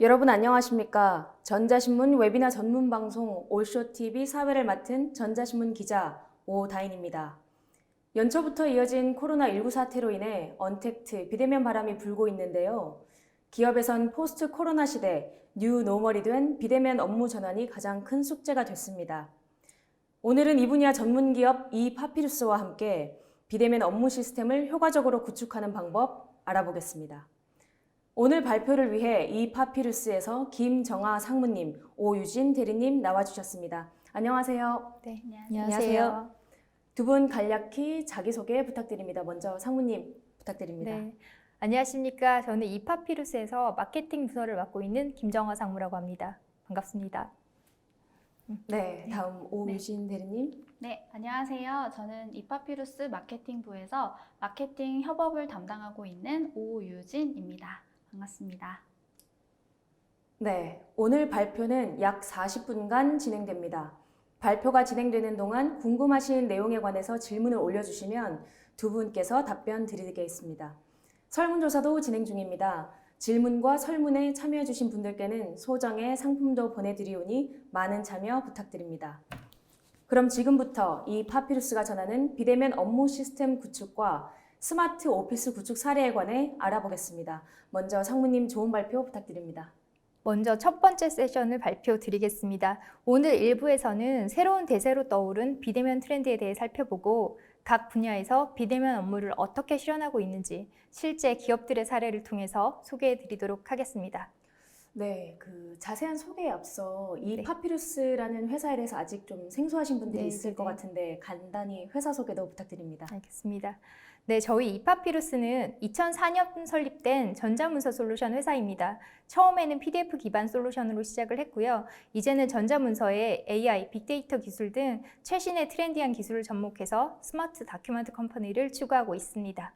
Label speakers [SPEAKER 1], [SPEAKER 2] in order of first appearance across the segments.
[SPEAKER 1] 여러분 안녕하십니까? 전자신문 웨비나 전문 방송 올쇼TV 사회를 맡은 전자신문 기자 오다인입니다. 연초부터 이어진 코로나19 사태로 인해 언택트, 비대면 바람이 불고 있는데요. 기업에선 포스트 코로나 시대 뉴 노멀이 된 비대면 업무 전환이 가장 큰 숙제가 됐습니다. 오늘은 이 분야 전문 기업 이파피루스와 함께 비대면 업무 시스템을 효과적으로 구축하는 방법 알아보겠습니다. 오늘 발표를 위해 이파피루스에서 김정아 상무님, 오유진 대리님 나와주셨습니다. 안녕하세요.
[SPEAKER 2] 네,
[SPEAKER 1] 안녕하세요. 두 분 간략히 자기소개 부탁드립니다. 먼저 상무님 부탁드립니다.
[SPEAKER 2] 네, 안녕하십니까. 저는 이파피루스에서 마케팅 부서를 맡고 있는 김정아 상무라고 합니다. 반갑습니다.
[SPEAKER 1] 네, 다음 오유진 대리님.
[SPEAKER 3] 네, 안녕하세요. 저는 이파피루스 마케팅부에서 마케팅 협업을 담당하고 있는 오유진입니다. 반갑습니다.
[SPEAKER 1] 네, 오늘 발표는 약 40분간 진행됩니다. 발표가 진행되는 동안 궁금하신 내용에 관해서 질문을 올려주시면 두 분께서 답변 드리겠습니다. 설문조사도 진행 중입니다. 질문과 설문에 참여해주신 분들께는 소정의 상품도 보내드리오니 많은 참여 부탁드립니다. 그럼 지금부터 이 파피루스가 전하는 비대면 업무 시스템 구축과 스마트 오피스 구축 사례에 관해 알아보겠습니다. 먼저 상무님 좋은 발표 부탁드립니다.
[SPEAKER 2] 먼저 첫 번째 세션을 발표 드리겠습니다. 오늘 1부에서는 새로운 대세로 떠오른 비대면 트렌드에 대해 살펴보고 각 분야에서 비대면 업무를 어떻게 실현하고 있는지 실제 기업들의 사례를 통해서 소개해 드리도록 하겠습니다.
[SPEAKER 1] 네, 자세한 소개에 앞서 이 파피루스라는 회사에 대해서 아직 좀 생소하신 분들이 있을 것 같은데 간단히 회사 소개도 부탁드립니다.
[SPEAKER 2] 알겠습니다. 네, 저희 이파피루스는 2004년 설립된 전자문서 솔루션 회사입니다. 처음에는 PDF 기반 솔루션으로 시작을 했고요. 이제는 전자문서에 AI, 빅데이터 기술 등 최신의 트렌디한 기술을 접목해서 스마트 다큐멘트 컴퍼니를 추구하고 있습니다.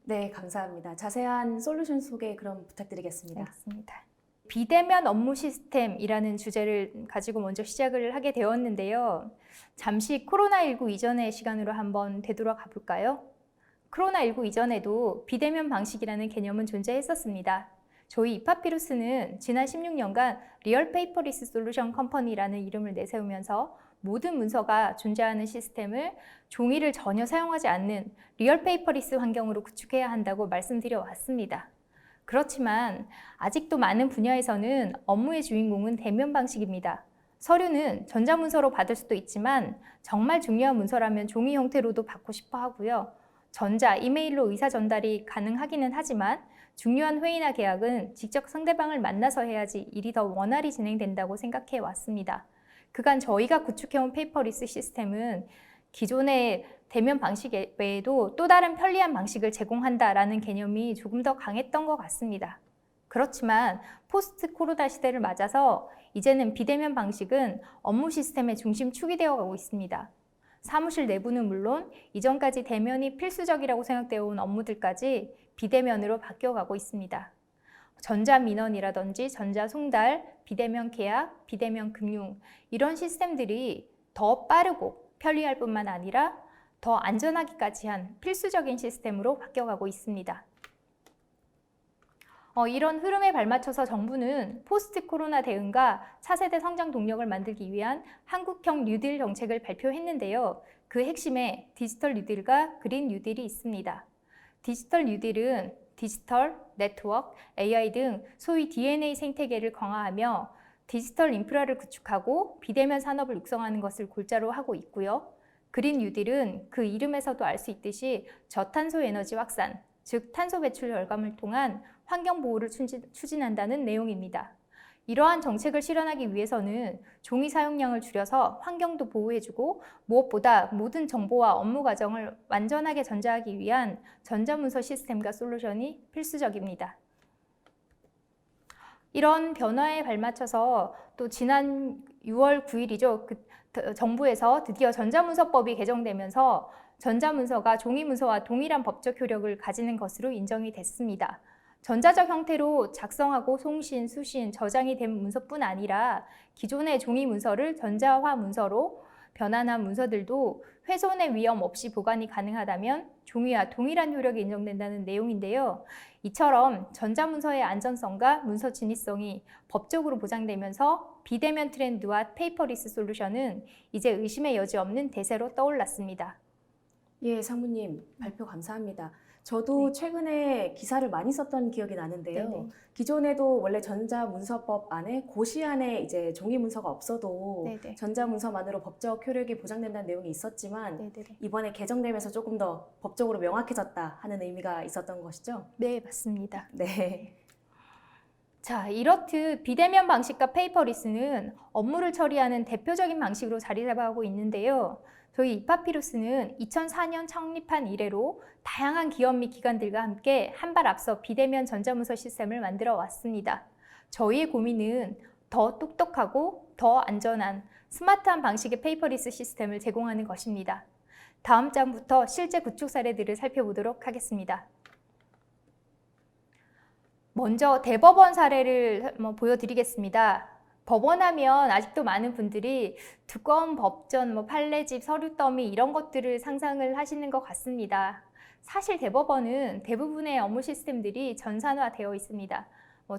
[SPEAKER 1] 네, 감사합니다. 자세한 솔루션 소개 그럼 부탁드리겠습니다.
[SPEAKER 2] 알겠습니다. 비대면 업무 시스템이라는 주제를 가지고 먼저 시작을 하게 되었는데요. 잠시 코로나19 이전의 시간으로 한번 되돌아가 볼까요? 코로나19 이전에도 비대면 방식이라는 개념은 존재했었습니다. 저희 이파피루스는 지난 16년간 리얼 페이퍼리스 솔루션 컴퍼니라는 이름을 내세우면서 모든 문서가 존재하는 시스템을 종이를 전혀 사용하지 않는 리얼 페이퍼리스 환경으로 구축해야 한다고 말씀드려 왔습니다. 그렇지만 아직도 많은 분야에서는 업무의 주인공은 대면 방식입니다. 서류는 전자문서로 받을 수도 있지만 정말 중요한 문서라면 종이 형태로도 받고 싶어 하고요. 전자, 이메일로 의사 전달이 가능하기는 하지만 중요한 회의나 계약은 직접 상대방을 만나서 해야지 일이 더 원활히 진행된다고 생각해 왔습니다. 그간 저희가 구축해온 페이퍼리스 시스템은 기존의 대면 방식 외에도 또 다른 편리한 방식을 제공한다라는 개념이 조금 더 강했던 것 같습니다. 그렇지만 포스트 코로나 시대를 맞아서 이제는 비대면 방식은 업무 시스템의 중심축이 되어 가고 있습니다. 사무실 내부는 물론 이전까지 대면이 필수적이라고 생각되어 온 업무들까지 비대면으로 바뀌어가고 있습니다. 전자민원이라든지 전자송달, 비대면 계약, 비대면 금융 이런 시스템들이 더 빠르고 편리할 뿐만 아니라 더 안전하기까지 한 필수적인 시스템으로 바뀌어가고 있습니다. 이런 흐름에 발맞춰서 정부는 포스트 코로나 대응과 차세대 성장 동력을 만들기 위한 한국형 뉴딜 정책을 발표했는데요. 그 핵심에 디지털 뉴딜과 그린 뉴딜이 있습니다. 디지털 뉴딜은 디지털, 네트워크, AI 등 소위 DNA 생태계를 강화하며 디지털 인프라를 구축하고 비대면 산업을 육성하는 것을 골자로 하고 있고요. 그린 뉴딜은 그 이름에서도 알 수 있듯이 저탄소 에너지 확산, 즉 탄소 배출 절감을 통한 환경 보호를 추진한다는 내용입니다. 이러한 정책을 실현하기 위해서는 종이 사용량을 줄여서 환경도 보호해주고 무엇보다 모든 정보와 업무 과정을 완전하게 전자하기 위한 전자문서 시스템과 솔루션이 필수적입니다. 이런 변화에 발맞춰서 또 지난 6월 9일이죠. 정부에서 드디어 전자문서법이 개정되면서 전자문서가 종이문서와 동일한 법적 효력을 가지는 것으로 인정이 됐습니다. 전자적 형태로 작성하고 송신, 수신, 저장이 된 문서뿐 아니라 기존의 종이 문서를 전자화 문서로 변환한 문서들도 훼손의 위험 없이 보관이 가능하다면 종이와 동일한 효력이 인정된다는 내용인데요. 이처럼 전자문서의 안전성과 문서 진위성이 법적으로 보장되면서 비대면 트렌드와 페이퍼리스 솔루션은 이제 의심의 여지 없는 대세로 떠올랐습니다.
[SPEAKER 1] 예, 상무님 발표 감사합니다. 저도
[SPEAKER 2] 네.
[SPEAKER 1] 최근에 기사를 많이 썼던 기억이 나는데요.
[SPEAKER 2] 네네.
[SPEAKER 1] 기존에도 원래 전자문서법 안에 고시 안에 이제 종이 문서가 없어도
[SPEAKER 2] 네네.
[SPEAKER 1] 전자문서만으로 법적 효력이 보장된다는 내용이 있었지만
[SPEAKER 2] 네네네.
[SPEAKER 1] 이번에 개정되면서 조금 더 법적으로 명확해졌다 하는 의미가 있었던 것이죠.
[SPEAKER 2] 네, 맞습니다.
[SPEAKER 1] 네.
[SPEAKER 2] 자, 이렇듯 비대면 방식과 페이퍼리스는 업무를 처리하는 대표적인 방식으로 자리 잡아가고 있는데요. 저희 이파피루스는 2004년 창립한 이래로 다양한 기업 및 기관들과 함께 한 발 앞서 비대면 전자문서 시스템을 만들어 왔습니다. 저희의 고민은 더 똑똑하고 더 안전한 스마트한 방식의 페이퍼리스 시스템을 제공하는 것입니다. 다음 장부터 실제 구축 사례들을 살펴보도록 하겠습니다. 먼저 대법원 사례를 보여드리겠습니다. 법원하면 아직도 많은 분들이 두꺼운 법전, 판례집, 서류 더미 이런 것들을 상상을 하시는 것 같습니다. 사실 대법원은 대부분의 업무 시스템들이 전산화되어 있습니다.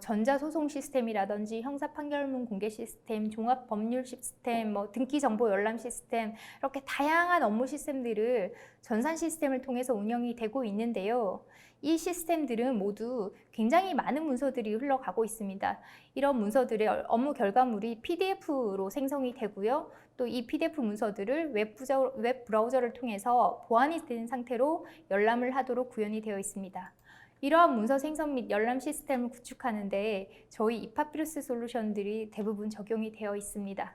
[SPEAKER 2] 전자소송 시스템이라든지 형사판결문 공개 시스템, 종합법률 시스템, 등기정보 열람 시스템 이렇게 다양한 업무 시스템들을 전산 시스템을 통해서 운영이 되고 있는데요. 이 시스템들은 모두 굉장히 많은 문서들이 흘러가고 있습니다. 이런 문서들의 업무 결과물이 PDF로 생성이 되고요. 또 이 PDF 문서들을 웹 브라우저를 통해서 보안이 된 상태로 열람을 하도록 구현이 되어 있습니다. 이러한 문서 생성 및 열람 시스템을 구축하는데 저희 이파피루스 솔루션들이 대부분 적용이 되어 있습니다.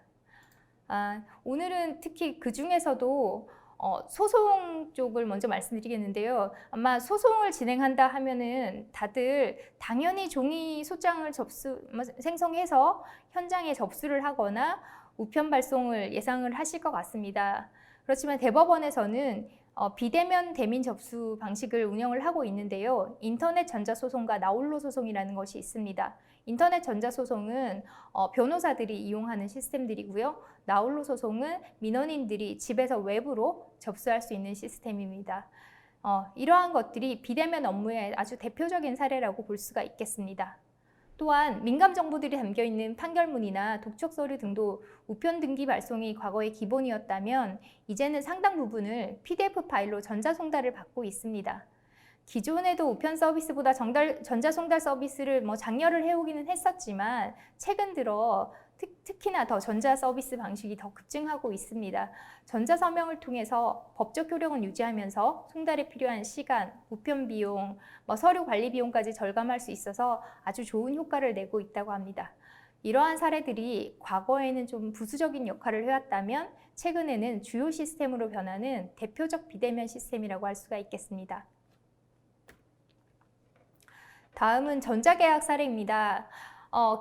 [SPEAKER 2] 오늘은 특히 그 중에서도 소송 쪽을 먼저 말씀드리겠는데요. 아마 소송을 진행한다 하면은 다들 당연히 종이 소장을 생성해서 현장에 접수를 하거나 우편 발송을 예상을 하실 것 같습니다. 그렇지만 대법원에서는 비대면 대민 접수 방식을 운영을 하고 있는데요. 인터넷 전자소송과 나홀로 소송이라는 것이 있습니다. 인터넷 전자소송은 변호사들이 이용하는 시스템들이고요. 나홀로 소송은 민원인들이 집에서 외부로 접수할 수 있는 시스템입니다. 이러한 것들이 비대면 업무의 아주 대표적인 사례라고 볼 수가 있겠습니다. 또한 민감 정보들이 담겨있는 판결문이나 독촉 서류 등도 우편 등기 발송이 과거의 기본이었다면 이제는 상당 부분을 PDF 파일로 전자송달을 받고 있습니다. 기존에도 우편 서비스보다 전자송달 서비스를 장려를 해오기는 했었지만 최근 들어 특히나 더 전자 서비스 방식이 더 급증하고 있습니다. 전자 서명을 통해서 법적 효력은 유지하면서 송달에 필요한 시간, 우편 비용, 서류 관리 비용까지 절감할 수 있어서 아주 좋은 효과를 내고 있다고 합니다. 이러한 사례들이 과거에는 좀 부수적인 역할을 해왔다면 최근에는 주요 시스템으로 변하는 대표적 비대면 시스템이라고 할 수가 있겠습니다. 다음은 전자계약 사례입니다.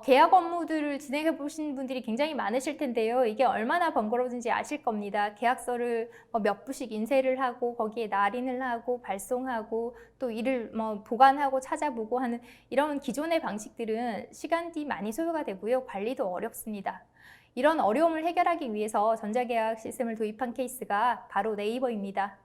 [SPEAKER 2] 계약 업무들을 진행해 보신 분들이 굉장히 많으실 텐데요. 이게 얼마나 번거로운지 아실 겁니다. 계약서를 몇 부씩 인쇄를 하고 거기에 날인을 하고 발송하고 또 이를 보관하고 찾아보고 하는 이런 기존의 방식들은 시간이 많이 소요가 되고요. 관리도 어렵습니다. 이런 어려움을 해결하기 위해서 전자계약 시스템을 도입한 케이스가 바로 네이버입니다.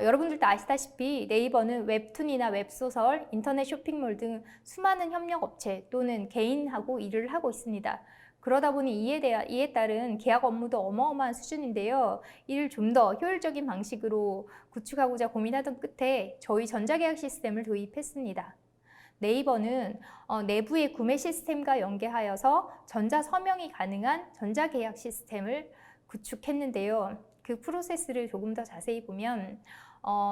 [SPEAKER 2] 여러분들도 아시다시피 네이버는 웹툰이나 웹소설, 인터넷 쇼핑몰 등 수많은 협력업체 또는 개인하고 일을 하고 있습니다. 그러다 보니 이에 따른 계약 업무도 어마어마한 수준인데요. 이를 좀 더 효율적인 방식으로 구축하고자 고민하던 끝에 저희 전자계약 시스템을 도입했습니다. 네이버는 내부의 구매 시스템과 연계하여서 전자서명이 가능한 전자계약 시스템을 구축했는데요. 그 프로세스를 조금 더 자세히 보면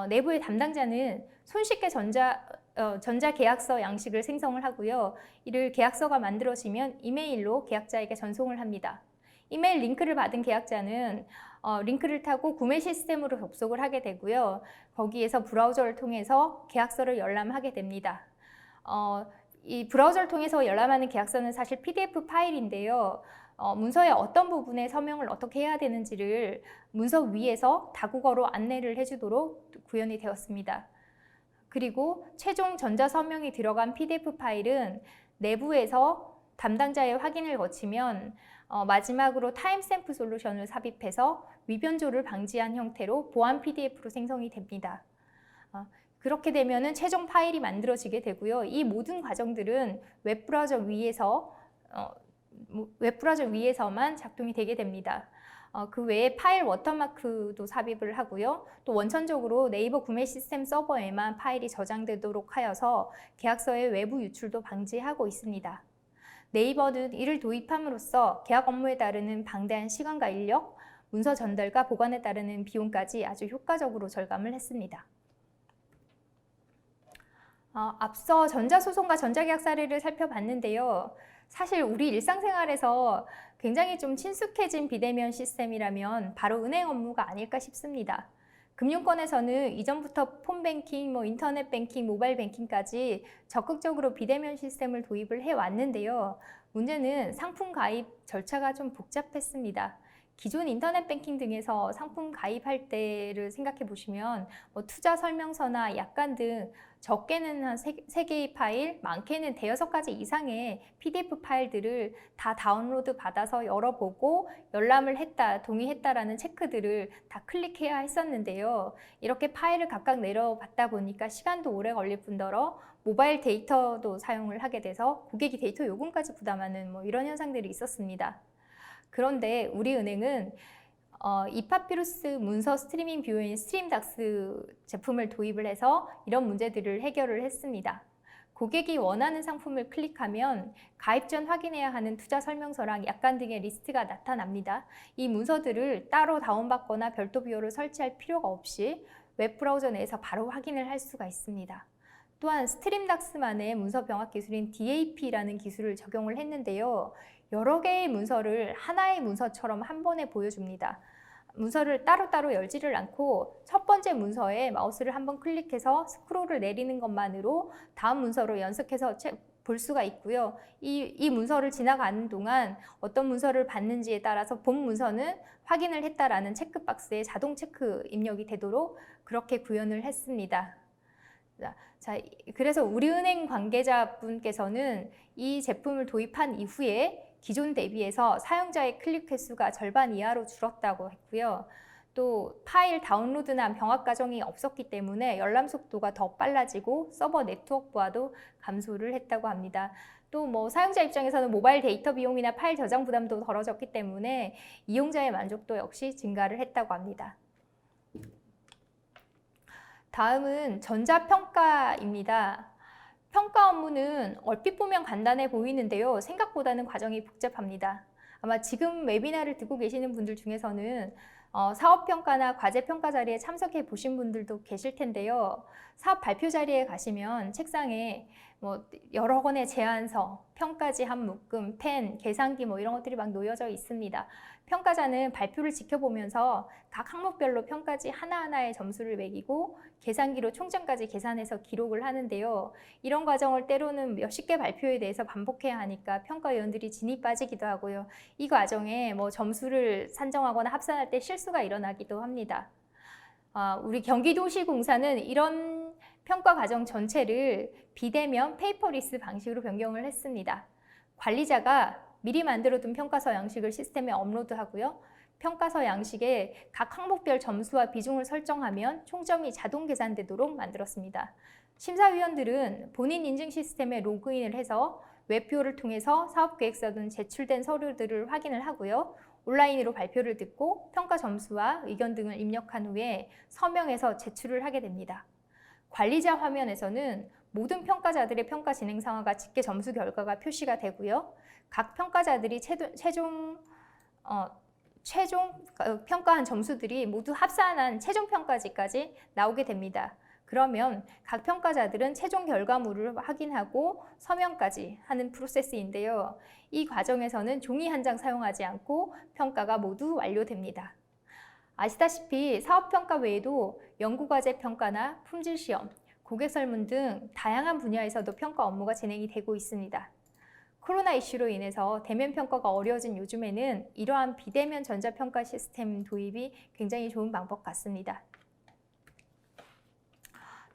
[SPEAKER 2] 내부의 담당자는 손쉽게 전자계약서 양식을 생성을 하고요. 이를 계약서가 만들어지면 이메일로 계약자에게 전송을 합니다. 이메일 링크를 받은 계약자는 링크를 타고 구매 시스템으로 접속을 하게 되고요. 거기에서 브라우저를 통해서 계약서를 열람하게 됩니다. 이 브라우저를 통해서 열람하는 계약서는 사실 PDF 파일인데요. 문서의 어떤 부분에 서명을 어떻게 해야 되는지를 문서 위에서 다국어로 안내를 해주도록 구현이 되었습니다. 그리고 최종 전자서명이 들어간 PDF 파일은 내부에서 담당자의 확인을 거치면 마지막으로 타임스탬프 솔루션을 삽입해서 위변조를 방지한 형태로 보안 PDF로 생성이 됩니다. 그렇게 되면은 최종 파일이 만들어지게 되고요. 이 모든 과정들은 웹브라우저 위에서만 작동이 되게 됩니다. 그 외에 파일 워터마크도 삽입을 하고요. 또 원천적으로 네이버 구매 시스템 서버에만 파일이 저장되도록 하여서 계약서의 외부 유출도 방지하고 있습니다. 네이버는 이를 도입함으로써 계약 업무에 따르는 방대한 시간과 인력, 문서 전달과 보관에 따르는 비용까지 아주 효과적으로 절감을 했습니다. 앞서 전자소송과 전자계약 사례를 살펴봤는데요. 사실 우리 일상생활에서 굉장히 좀 친숙해진 비대면 시스템이라면 바로 은행 업무가 아닐까 싶습니다. 금융권에서는 이전부터 폰뱅킹, 인터넷 뱅킹, 모바일 뱅킹까지 적극적으로 비대면 시스템을 도입을 해왔는데요. 문제는 상품 가입 절차가 좀 복잡했습니다. 기존 인터넷 뱅킹 등에서 상품 가입할 때를 생각해 보시면 투자 설명서나 약관 등 적게는 한 3개의 파일, 많게는 5-6가지 이상의 PDF 파일들을 다 다운로드 받아서 열어보고 열람을 했다, 동의했다라는 체크들을 다 클릭해야 했었는데요. 이렇게 파일을 각각 내려받다 보니까 시간도 오래 걸릴 뿐더러 모바일 데이터도 사용을 하게 돼서 고객이 데이터 요금까지 부담하는 이런 현상들이 있었습니다. 그런데 우리 은행은 이파피루스 문서 스트리밍 뷰어인 스트림닥스 제품을 도입을 해서 이런 문제들을 해결을 했습니다. 고객이 원하는 상품을 클릭하면 가입 전 확인해야 하는 투자 설명서랑 약관 등의 리스트가 나타납니다. 이 문서들을 따로 다운받거나 별도 뷰어를 설치할 필요가 없이 웹브라우저 내에서 바로 확인을 할 수가 있습니다. 또한 스트림닥스만의 문서 병합 기술인 DAP라는 기술을 적용을 했는데요. 여러 개의 문서를 하나의 문서처럼 한 번에 보여줍니다. 문서를 따로따로 열지를 않고 첫 번째 문서에 마우스를 한번 클릭해서 스크롤을 내리는 것만으로 다음 문서로 연속해서 볼 수가 있고요. 이 문서를 지나가는 동안 어떤 문서를 봤는지에 따라서 본 문서는 확인을 했다라는 체크박스에 자동 체크 입력이 되도록 그렇게 구현을 했습니다. 자, 그래서 우리은행 관계자분께서는 이 제품을 도입한 이후에 기존 대비해서 사용자의 클릭 횟수가 절반 이하로 줄었다고 했고요. 또 파일 다운로드나 병합 과정이 없었기 때문에 열람 속도가 더 빨라지고 서버 네트워크와도 감소를 했다고 합니다. 또 사용자 입장에서는 모바일 데이터 비용이나 파일 저장 부담도 덜어졌기 때문에 이용자의 만족도 역시 증가를 했다고 합니다. 다음은 전자평가입니다. 평가 업무는 얼핏 보면 간단해 보이는데요. 생각보다는 과정이 복잡합니다. 아마 지금 웨비나를 듣고 계시는 분들 중에서는 사업평가나 과제평가 자리에 참석해 보신 분들도 계실 텐데요. 사업 발표 자리에 가시면 책상에 여러 권의 제안서, 평가지 한 묶음, 펜, 계산기 이런 것들이 막 놓여져 있습니다. 평가자는 발표를 지켜보면서 각 항목별로 평가지 하나하나의 점수를 매기고 계산기로 총점까지 계산해서 기록을 하는데요. 이런 과정을 때로는 몇십 개 발표에 대해서 반복해야 하니까 평가위원들이 진이 빠지기도 하고요. 이 과정에 점수를 산정하거나 합산할 때 실수가 일어나기도 합니다. 우리 경기도시공사는 이런 평가 과정 전체를 비대면 페이퍼리스 방식으로 변경을 했습니다. 관리자가 미리 만들어둔 평가서 양식을 시스템에 업로드하고요. 평가서 양식에 각 항목별 점수와 비중을 설정하면 총점이 자동 계산되도록 만들었습니다. 심사위원들은 본인 인증 시스템에 로그인을 해서 웹뷰어를 통해서 사업계획서 등 제출된 서류들을 확인을 하고요. 온라인으로 발표를 듣고 평가 점수와 의견 등을 입력한 후에 서명해서 제출을 하게 됩니다. 관리자 화면에서는 모든 평가자들의 평가 진행 상황과 집계 점수 결과가 표시가 되고요. 각 평가자들이 최종 평가한 점수들이 모두 합산한 최종 평가지까지 나오게 됩니다. 그러면 각 평가자들은 최종 결과물을 확인하고 서명까지 하는 프로세스인데요. 이 과정에서는 종이 한 장 사용하지 않고 평가가 모두 완료됩니다. 아시다시피 사업평가 외에도 연구과제 평가나 품질시험, 고객설문 등 다양한 분야에서도 평가 업무가 진행이 되고 있습니다. 코로나 이슈로 인해서 대면 평가가 어려워진 요즘에는 이러한 비대면 전자평가 시스템 도입이 굉장히 좋은 방법 같습니다.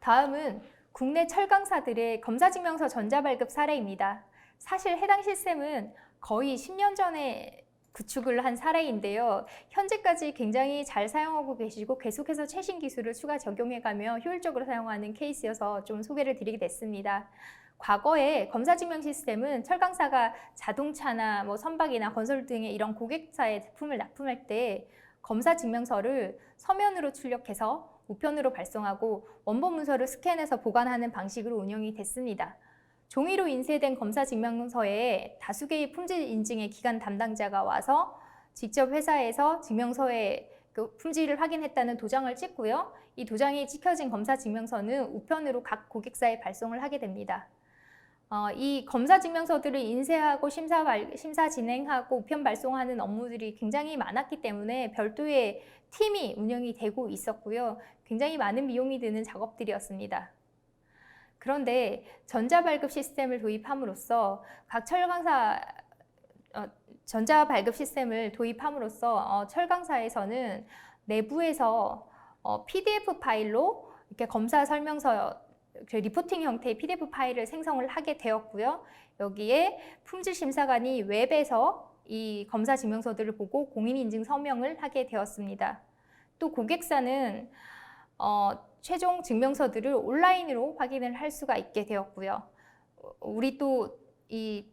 [SPEAKER 2] 다음은 국내 철강사들의 검사증명서 전자발급 사례입니다. 사실 해당 시스템은 거의 10년 전에 구축을 한 사례인데요. 현재까지 굉장히 잘 사용하고 계시고 계속해서 최신 기술을 추가 적용해가며 효율적으로 사용하는 케이스여서 좀 소개를 드리게 됐습니다. 과거에 검사 증명 시스템은 철강사가 자동차나 뭐 선박이나 건설 등의 이런 고객사의 제품을 납품할 때 검사 증명서를 서면으로 출력해서 우편으로 발송하고 원본 문서를 스캔해서 보관하는 방식으로 운영이 됐습니다. 종이로 인쇄된 검사 증명서에 다수 개의 품질 인증의 기관 담당자가 와서 직접 회사에서 증명서에 그 품질을 확인했다는 도장을 찍고요. 이 도장이 찍혀진 검사 증명서는 우편으로 각 고객사에 발송을 하게 됩니다. 이 검사 증명서들을 인쇄하고 심사 진행하고 우편 발송하는 업무들이 굉장히 많았기 때문에 별도의 팀이 운영이 되고 있었고요. 굉장히 많은 비용이 드는 작업들이었습니다. 그런데 전자발급 시스템을 도입함으로써 각 철강사 전자발급 시스템을 도입함으로써 철강사에서는 내부에서 PDF 파일로 이렇게 검사 설명서 리포팅 형태의 PDF 파일을 생성을 하게 되었고요. 여기에 품질심사관이 웹에서 이 검사 증명서들을 보고 공인인증 서명을 하게 되었습니다. 또 고객사는 최종 증명서들을 온라인으로 확인을 할 수가 있게 되었고요. 우리 또 이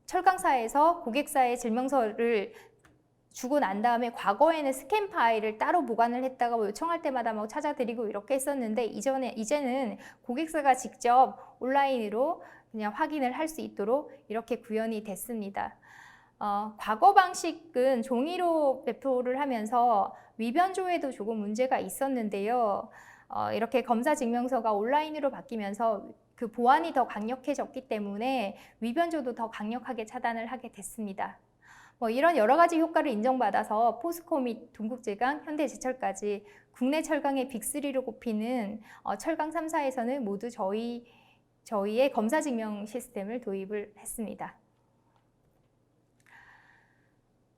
[SPEAKER 2] 철강사에서 고객사의 증명서를 주고 난 다음에 과거에는 스캔 파일을 따로 보관을 했다가 요청할 때마다 막 찾아드리고 이렇게 했었는데 이제는 고객사가 직접 온라인으로 그냥 확인을 할 수 있도록 이렇게 구현이 됐습니다. 과거 방식은 종이로 배포를 하면서 위변조에도 조금 문제가 있었는데요. 이렇게 검사 증명서가 온라인으로 바뀌면서 그 보안이 더 강력해졌기 때문에 위변조도 더 강력하게 차단을 하게 됐습니다. 이런 여러 가지 효과를 인정받아서 포스코 및 동국제강, 현대제철까지 국내 철강의 빅3로 꼽히는 철강 3사에서는 모두 저희의 검사 증명 시스템을 도입을 했습니다.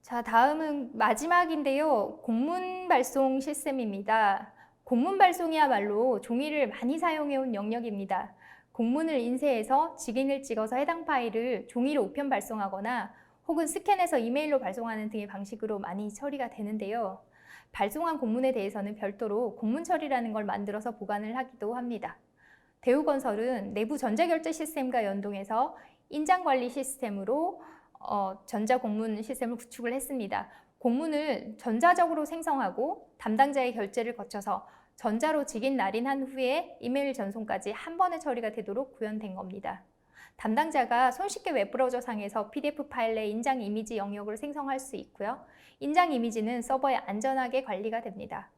[SPEAKER 2] 자, 다음은 마지막인데요. 공문 발송 시스템입니다. 공문 발송이야말로 종이를 많이 사용해온 영역입니다. 공문을 인쇄해서 직인을 찍어서 해당 파일을 종이로 우편 발송하거나 혹은 스캔해서 이메일로 발송하는 등의 방식으로 많이 처리가 되는데요. 발송한 공문에 대해서는 별도로 공문 처리라는 걸 만들어서 보관을 하기도 합니다. 대우건설은 내부 전자결제 시스템과 연동해서 인장관리 시스템으로 전자공문 시스템을 구축을 했습니다. 공문을 전자적으로 생성하고 담당자의 결제를 거쳐서 전자로 직인 날인한 후에 이메일 전송까지 한 번에 처리가 되도록 구현된 겁니다. 담당자가 손쉽게 웹브라우저 상에서 PDF 파일 내 인장 이미지 영역을 생성할 수 있고요. 인장 이미지는 서버에 안전하게 관리가 됩니다.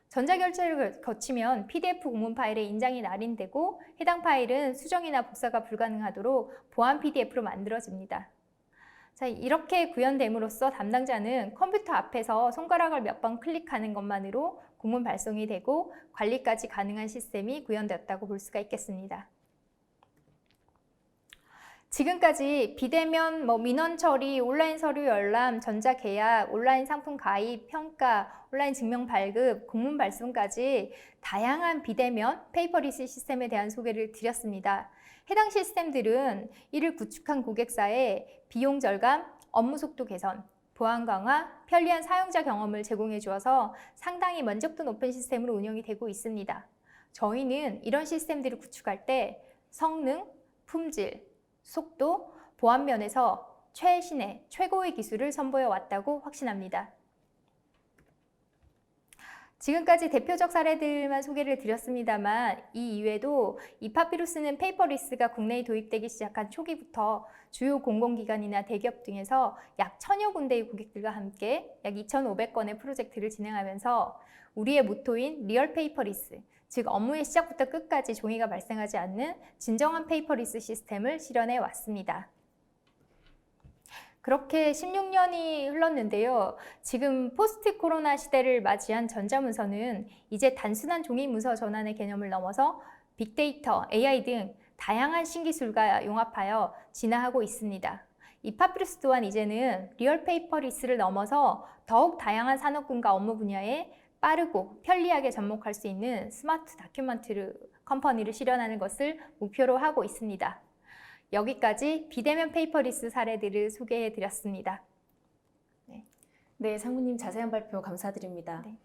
[SPEAKER 2] 전자결제를 거치면 PDF 공문 파일에 인장이 날인되고 해당 파일은 수정이나 복사가 불가능하도록 보안 PDF로 만들어집니다. 자, 이렇게 구현됨으로써 담당자는 컴퓨터 앞에서 손가락을 몇 번 클릭하는 것만으로 공문 발송이 되고 관리까지 가능한 시스템이 구현되었다고 볼 수가 있겠습니다. 지금까지 비대면, 민원 처리, 온라인 서류 열람, 전자 계약, 온라인 상품 가입, 평가, 온라인 증명 발급, 공문 발송까지 다양한 비대면 페이퍼리스 시스템에 대한 소개를 드렸습니다. 해당 시스템들은 이를 구축한 고객사에 비용 절감, 업무 속도 개선, 보안 강화, 편리한 사용자 경험을 제공해 주어서 상당히 만족도 높은 시스템으로 운영이 되고 있습니다. 저희는 이런 시스템들을 구축할 때 성능, 품질, 속도, 보안 면에서 최신의 최고의 기술을 선보여 왔다고 확신합니다. 지금까지 대표적 사례들만 소개를 드렸습니다만 이 이외에도 이파피루스는 페이퍼리스가 국내에 도입되기 시작한 초기부터 주요 공공기관이나 대기업 등에서 약 1000여 군데의 고객들과 함께 약 2500건의 프로젝트를 진행하면서 우리의 모토인 리얼 페이퍼리스, 즉 업무의 시작부터 끝까지 종이가 발생하지 않는 진정한 페이퍼리스 시스템을 실현해 왔습니다. 그렇게 16년이 흘렀는데요. 지금 포스트 코로나 시대를 맞이한 전자문서는 이제 단순한 종이 문서 전환의 개념을 넘어서 빅데이터, AI 등 다양한 신기술과 융합하여 진화하고 있습니다. 이파피루스 또한 이제는 리얼 페이퍼리스를 넘어서 더욱 다양한 산업군과 업무 분야에 빠르고 편리하게 접목할 수 있는 스마트 다큐멘트 컴퍼니를 실현하는 것을 목표로 하고 있습니다. 여기까지 비대면 페이퍼리스 사례들을 소개해 드렸습니다. 네.
[SPEAKER 1] 네, 상무님 자세한 발표 감사드립니다.
[SPEAKER 2] 네.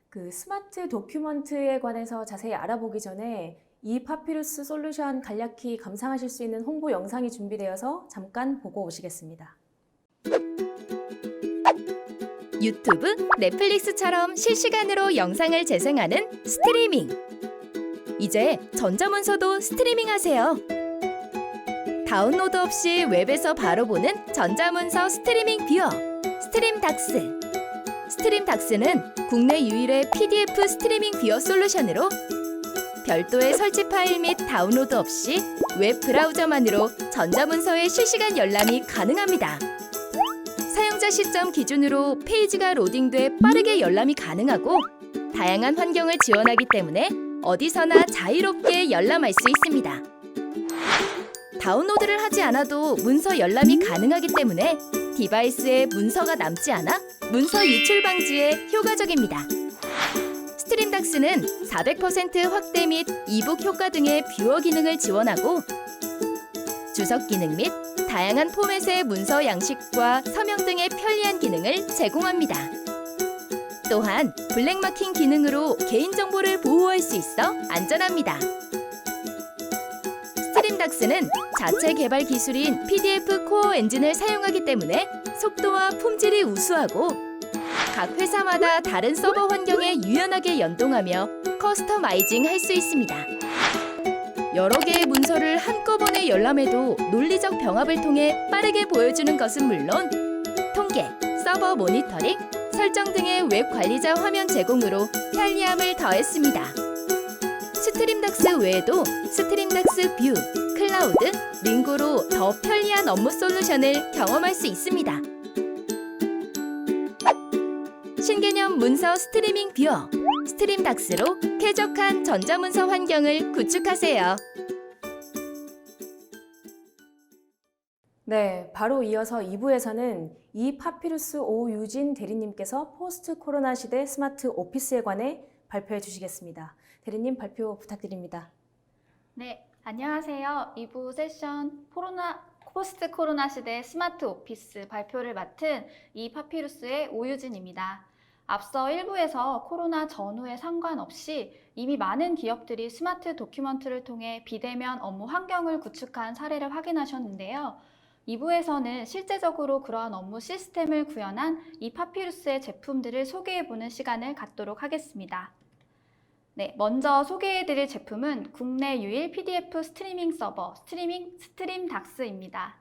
[SPEAKER 1] 그 스마트 도큐먼트에 관해서 자세히 알아보기 전에 이 파피루스 솔루션 간략히 감상하실 수 있는 홍보 영상이 준비되어서 잠깐 보고 오시겠습니다.
[SPEAKER 4] 유튜브, 넷플릭스처럼 실시간으로 영상을 재생하는 스트리밍. 이제 전자문서도 스트리밍하세요. 다운로드 없이 웹에서 바로 보는 전자문서 스트리밍 뷰어, 스트림닥스. 스트림닥스는 국내 유일의 PDF 스트리밍 뷰어 솔루션으로 별도의 설치 파일 및 다운로드 없이 웹 브라우저만으로 전자문서의 실시간 열람이 가능합니다. 사용자 시점 기준으로 페이지가 로딩돼 빠르게 열람이 가능하고 다양한 환경을 지원하기 때문에 어디서나 자유롭게 열람할 수 있습니다. 다운로드를 하지 않아도 문서 열람이 가능하기 때문에 디바이스에 문서가 남지 않아 문서 유출 방지에 효과적입니다. 스트림닥스는 400% 확대 및 이북 효과 등의 뷰어 기능을 지원하고 주석 기능 및 다양한 포맷의 문서 양식과 서명 등의 편리한 기능을 제공합니다. 또한 블랙마킹 기능으로 개인정보를 보호할 수 있어 안전합니다. 스트림닥스는 자체 개발 기술인 PDF 코어 엔진을 사용하기 때문에 속도와 품질이 우수하고 각 회사마다 다른 서버 환경에 유연하게 연동하며 커스터마이징 할 수 있습니다. 여러 개의 문서를 한꺼번에 열람해도 논리적 병합을 통해 빠르게 보여주는 것은 물론 통계, 서버 모니터링, 설정 등의 웹 관리자 화면 제공으로 편리함을 더했습니다. 스트림닥스 외에도 스트림닥스 뷰, 클라우드, 링고로 더 편리한 업무 솔루션을 경험할 수 있습니다. 신개념 문서 스트리밍 뷰어, 스트림닥스로 쾌적한 전자문서 환경을 구축하세요.
[SPEAKER 1] 네, 바로 이어서 2부에서는 이 파피루스 오유진 대리님께서 포스트 코로나 시대 스마트 오피스에 관해 발표해 주시겠습니다. 대리님 발표 부탁드립니다.
[SPEAKER 3] 네, 안녕하세요. 2부 세션 포스트 코로나 시대 스마트 오피스 발표를 맡은 이 파피루스의 오유진입니다. 앞서 1부에서 코로나 전후에 상관없이 이미 많은 기업들이 스마트 도큐먼트를 통해 비대면 업무 환경을 구축한 사례를 확인하셨는데요. 2부에서는 실제적으로 그러한 업무 시스템을 구현한 이 파피루스의 제품들을 소개해보는 시간을 갖도록 하겠습니다. 네, 먼저 소개해드릴 제품은 국내 유일 PDF 스트리밍 서버 스트림닥스입니다.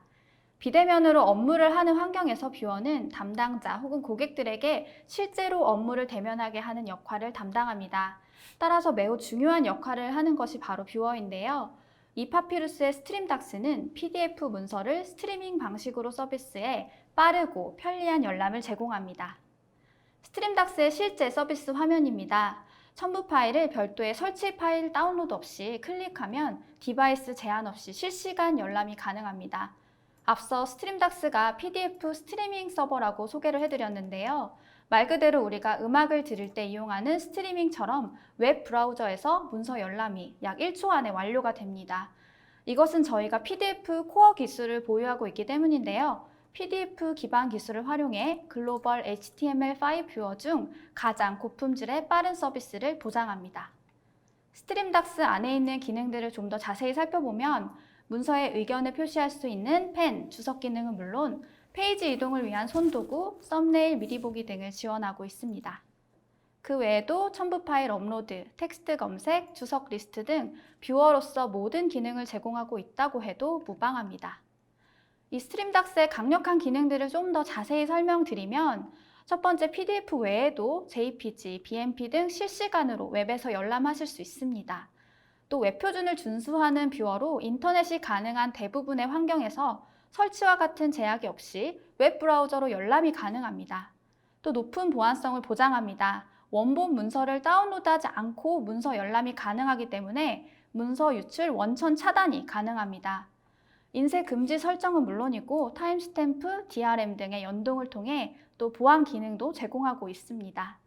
[SPEAKER 3] 비대면으로 업무를 하는 환경에서 뷰어는 담당자 혹은 고객들에게 실제로 업무를 대면하게 하는 역할을 담당합니다. 따라서 매우 중요한 역할을 하는 것이 바로 뷰어인데요. 이 파피루스의 스트림닥스는 PDF 문서를 스트리밍 방식으로 서비스해 빠르고 편리한 열람을 제공합니다. 스트림닥스의 실제 서비스 화면입니다. 첨부 파일을 별도의 설치 파일 다운로드 없이 클릭하면 디바이스 제한 없이 실시간 열람이 가능합니다. 앞서 스트림닥스가 PDF 스트리밍 서버라고 소개를 해드렸는데요. 말 그대로 우리가 음악을 들을 때 이용하는 스트리밍처럼 웹 브라우저에서 문서 열람이 약 1초 안에 완료가 됩니다. 이것은 저희가 PDF 코어 기술을 보유하고 있기 때문인데요. PDF 기반 기술을 활용해 글로벌 HTML5 뷰어 중 가장 고품질의 빠른 서비스를 보장합니다. 스트림닥스 안에 있는 기능들을 좀 더 자세히 살펴보면 문서에 의견을 표시할 수 있는 펜, 주석 기능은 물론 페이지 이동을 위한 손도구, 썸네일 미리 보기 등을 지원하고 있습니다. 그 외에도 첨부 파일 업로드, 텍스트 검색, 주석 리스트 등 뷰어로서 모든 기능을 제공하고 있다고 해도 무방합니다. 이 스트림닥스의 강력한 기능들을 좀 더 자세히 설명드리면 첫 번째 PDF 외에도 JPG, BMP 등 실시간으로 웹에서 열람하실 수 있습니다. 또 웹표준을 준수하는 뷰어로 인터넷이 가능한 대부분의 환경에서 설치와 같은 제약이 없이 웹 브라우저로 열람이 가능합니다. 또 높은 보안성을 보장합니다. 원본 문서를 다운로드하지 않고 문서 열람이 가능하기 때문에 문서 유출 원천 차단이 가능합니다. 인쇄 금지 설정은 물론이고 타임스탬프, DRM 등의 연동을 통해 또 보안 기능도 제공하고 있습니다.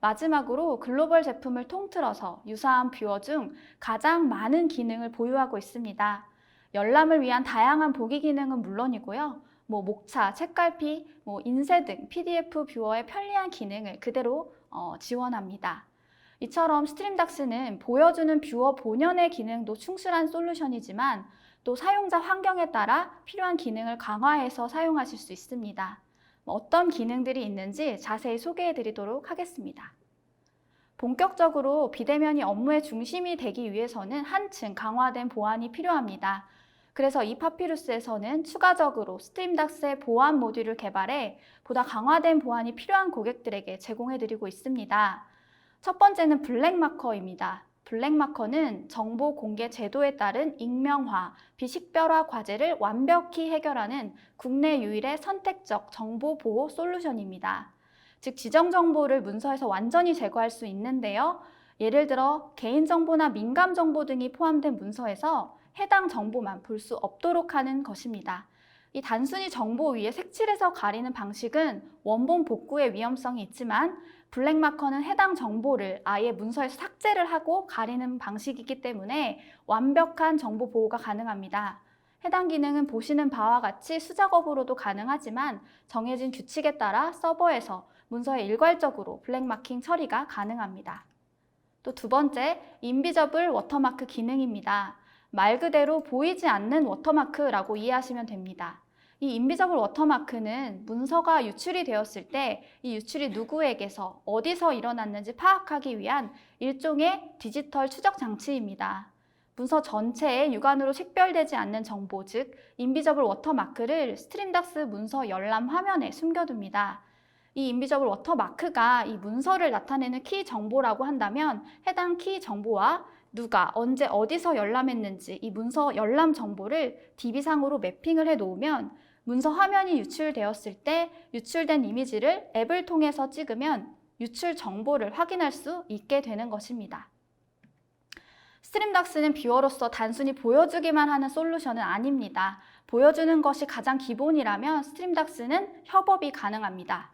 [SPEAKER 3] 마지막으로 글로벌 제품을 통틀어서 유사한 뷰어 중 가장 많은 기능을 보유하고 있습니다. 열람을 위한 다양한 보기 기능은 물론이고요. 목차, 책갈피, 인쇄 등 PDF 뷰어의 편리한 기능을 그대로 지원합니다. 이처럼 스트림닥스는 보여주는 뷰어 본연의 기능도 충실한 솔루션이지만 또 사용자 환경에 따라 필요한 기능을 강화해서 사용하실 수 있습니다. 어떤 기능들이 있는지 자세히 소개해 드리도록 하겠습니다. 본격적으로 비대면이 업무의 중심이 되기 위해서는 한층 강화된 보안이 필요합니다. 그래서 이파피루스에서는 추가적으로 스트림닥스의 보안 모듈을 개발해 보다 강화된 보안이 필요한 고객들에게 제공해 드리고 있습니다. 첫 번째는 블랙마커입니다. 블랙마커는 정보 공개 제도에 따른 익명화, 비식별화 과제를 완벽히 해결하는 국내 유일의 선택적 정보 보호 솔루션입니다. 즉, 지정 정보를 문서에서 완전히 제거할 수 있는데요. 예를 들어 개인정보나 민감정보 등이 포함된 문서에서 해당 정보만 볼 수 없도록 하는 것입니다. 이 단순히 정보 위에 색칠해서 가리는 방식은 원본 복구의 위험성이 있지만 블랙마커는 해당 정보를 아예 문서에서 삭제를 하고 가리는 방식이기 때문에 완벽한 정보 보호가 가능합니다. 해당 기능은 보시는 바와 같이 수작업으로도 가능하지만 정해진 규칙에 따라 서버에서 문서에 일괄적으로 블랙마킹 처리가 가능합니다. 또 두 번째, 인비저블 워터마크 기능입니다. 말 그대로 보이지 않는 워터마크라고 이해하시면 됩니다. 이 인비저블 워터마크는 문서가 유출이 되었을 때 이 유출이 누구에게서 어디서 일어났는지 파악하기 위한 일종의 디지털 추적 장치입니다. 문서 전체에 육안으로 식별되지 않는 정보, 즉 인비저블 워터마크를 스트림닥스 문서 열람 화면에 숨겨둡니다. 이 인비저블 워터마크가 이 문서를 나타내는 키 정보라고 한다면 해당 키 정보와 누가 언제 어디서 열람했는지 이 문서 열람 정보를 DB상으로 매핑을 해 놓으면 문서 화면이 유출되었을 때 유출된 이미지를 앱을 통해서 찍으면 유출 정보를 확인할 수 있게 되는 것입니다. 스트림닥스는 뷰어로서 단순히 보여주기만 하는 솔루션은 아닙니다. 보여주는 것이 가장 기본이라면 스트림닥스는 협업이 가능합니다.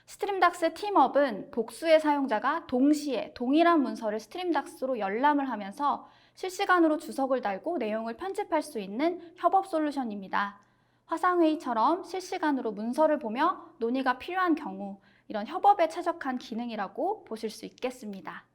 [SPEAKER 3] 스트림닥스 팀업은 복수의 사용자가 동시에 동일한 문서를 스트림닥스로 열람을 하면서 실시간으로 주석을 달고 내용을 편집할 수 있는 협업 솔루션입니다. 화상회의처럼 실시간으로 문서를 보며 논의가 필요한 경우 이런 협업에 최적한 기능이라고 보실 수 있겠습니다.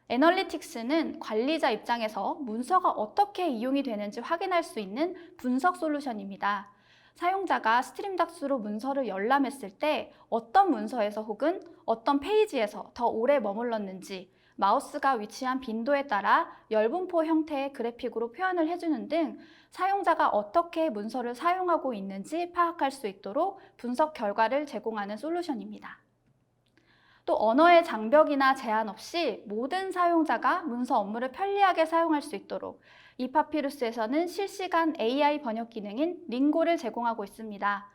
[SPEAKER 3] 애널리틱스는 관리자 입장에서 문서가 어떻게 이용이 되는지 확인할 수 있는 분석 솔루션입니다. 사용자가 스트림닥스로 문서를 열람했을 때 어떤 문서에서 혹은 어떤 페이지에서 더 오래 머물렀는지 마우스가 위치한 빈도에 따라 열분포 형태의 그래픽으로 표현을 해주는 등 사용자가 어떻게 문서를 사용하고 있는지 파악할 수 있도록 분석 결과를 제공하는 솔루션입니다. 또 언어의 장벽이나 제한 없이 모든 사용자가 문서 업무를 편리하게 사용할 수 있도록 이파피루스에서는 실시간 AI 번역 기능인 링고를 제공하고 있습니다.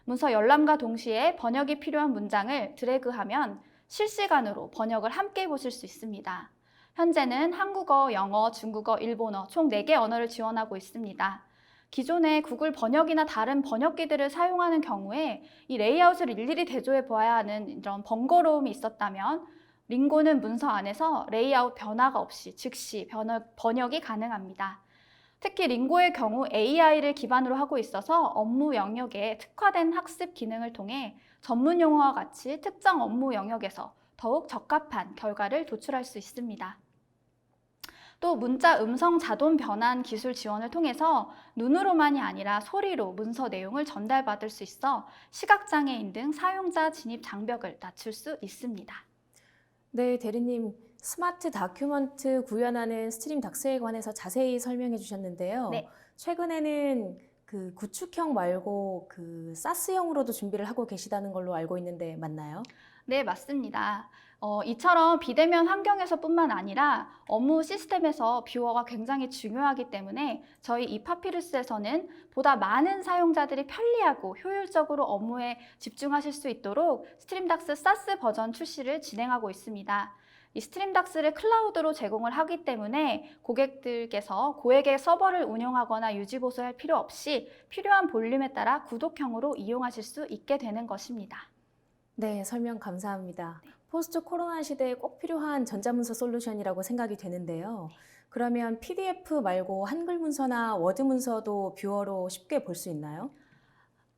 [SPEAKER 3] 문서 열람과 동시에 번역이 필요한 문장을 드래그하면 실시간으로 번역을 함께 보실 수 있습니다. 현재는 한국어, 영어, 중국어, 일본어 총 4개 언어를 지원하고 있습니다. 기존에 구글 번역이나 다른 번역기들을 사용하는 경우에 이 레이아웃을 일일이 대조해 보아야 하는 이런 번거로움이 있었다면 링고는 문서 안에서 레이아웃 변화가 없이 즉시 번역이 가능합니다. 특히 링고의 경우 AI를 기반으로 하고 있어서 업무 영역에 특화된 학습 기능을 통해 전문 용어와 같이 특정 업무 영역에서 더욱 적합한 결과를 도출할 수 있습니다. 또 문자 음성 자동 변환 기술 지원을 통해서 눈으로만이 아니라 소리로 문서 내용을 전달받을 수 있어 시각장애인 등 사용자 진입 장벽을 낮출 수 있습니다.
[SPEAKER 1] 네, 대리님. 스마트 다큐먼트 구현하는 스트림닥스에 관해서 자세히 설명해 주셨는데요.
[SPEAKER 3] 네.
[SPEAKER 1] 최근에는 그 구축형 말고 그 사스형으로도 준비를 하고 계시다는 걸로 알고 있는데 맞나요?
[SPEAKER 3] 네, 맞습니다. 이처럼 비대면 환경에서뿐만 아니라 업무 시스템에서 뷰어가 굉장히 중요하기 때문에 저희 이파피루스에서는 보다 많은 사용자들이 편리하고 효율적으로 업무에 집중하실 수 있도록 스트림닥스 사스 버전 출시를 진행하고 있습니다. 이 스트림닥스를 클라우드로 제공을 하기 때문에 고객들께서 고액의 서버를 운영하거나 유지보수할 필요 없이 필요한 볼륨에 따라 구독형으로 이용하실 수 있게 되는 것입니다.
[SPEAKER 1] 네, 설명 감사합니다. 포스트 코로나 시대에 꼭 필요한 전자문서 솔루션이라고 생각이 되는데요. 그러면 PDF 말고 한글 문서나 워드 문서도 뷰어로 쉽게 볼 수 있나요?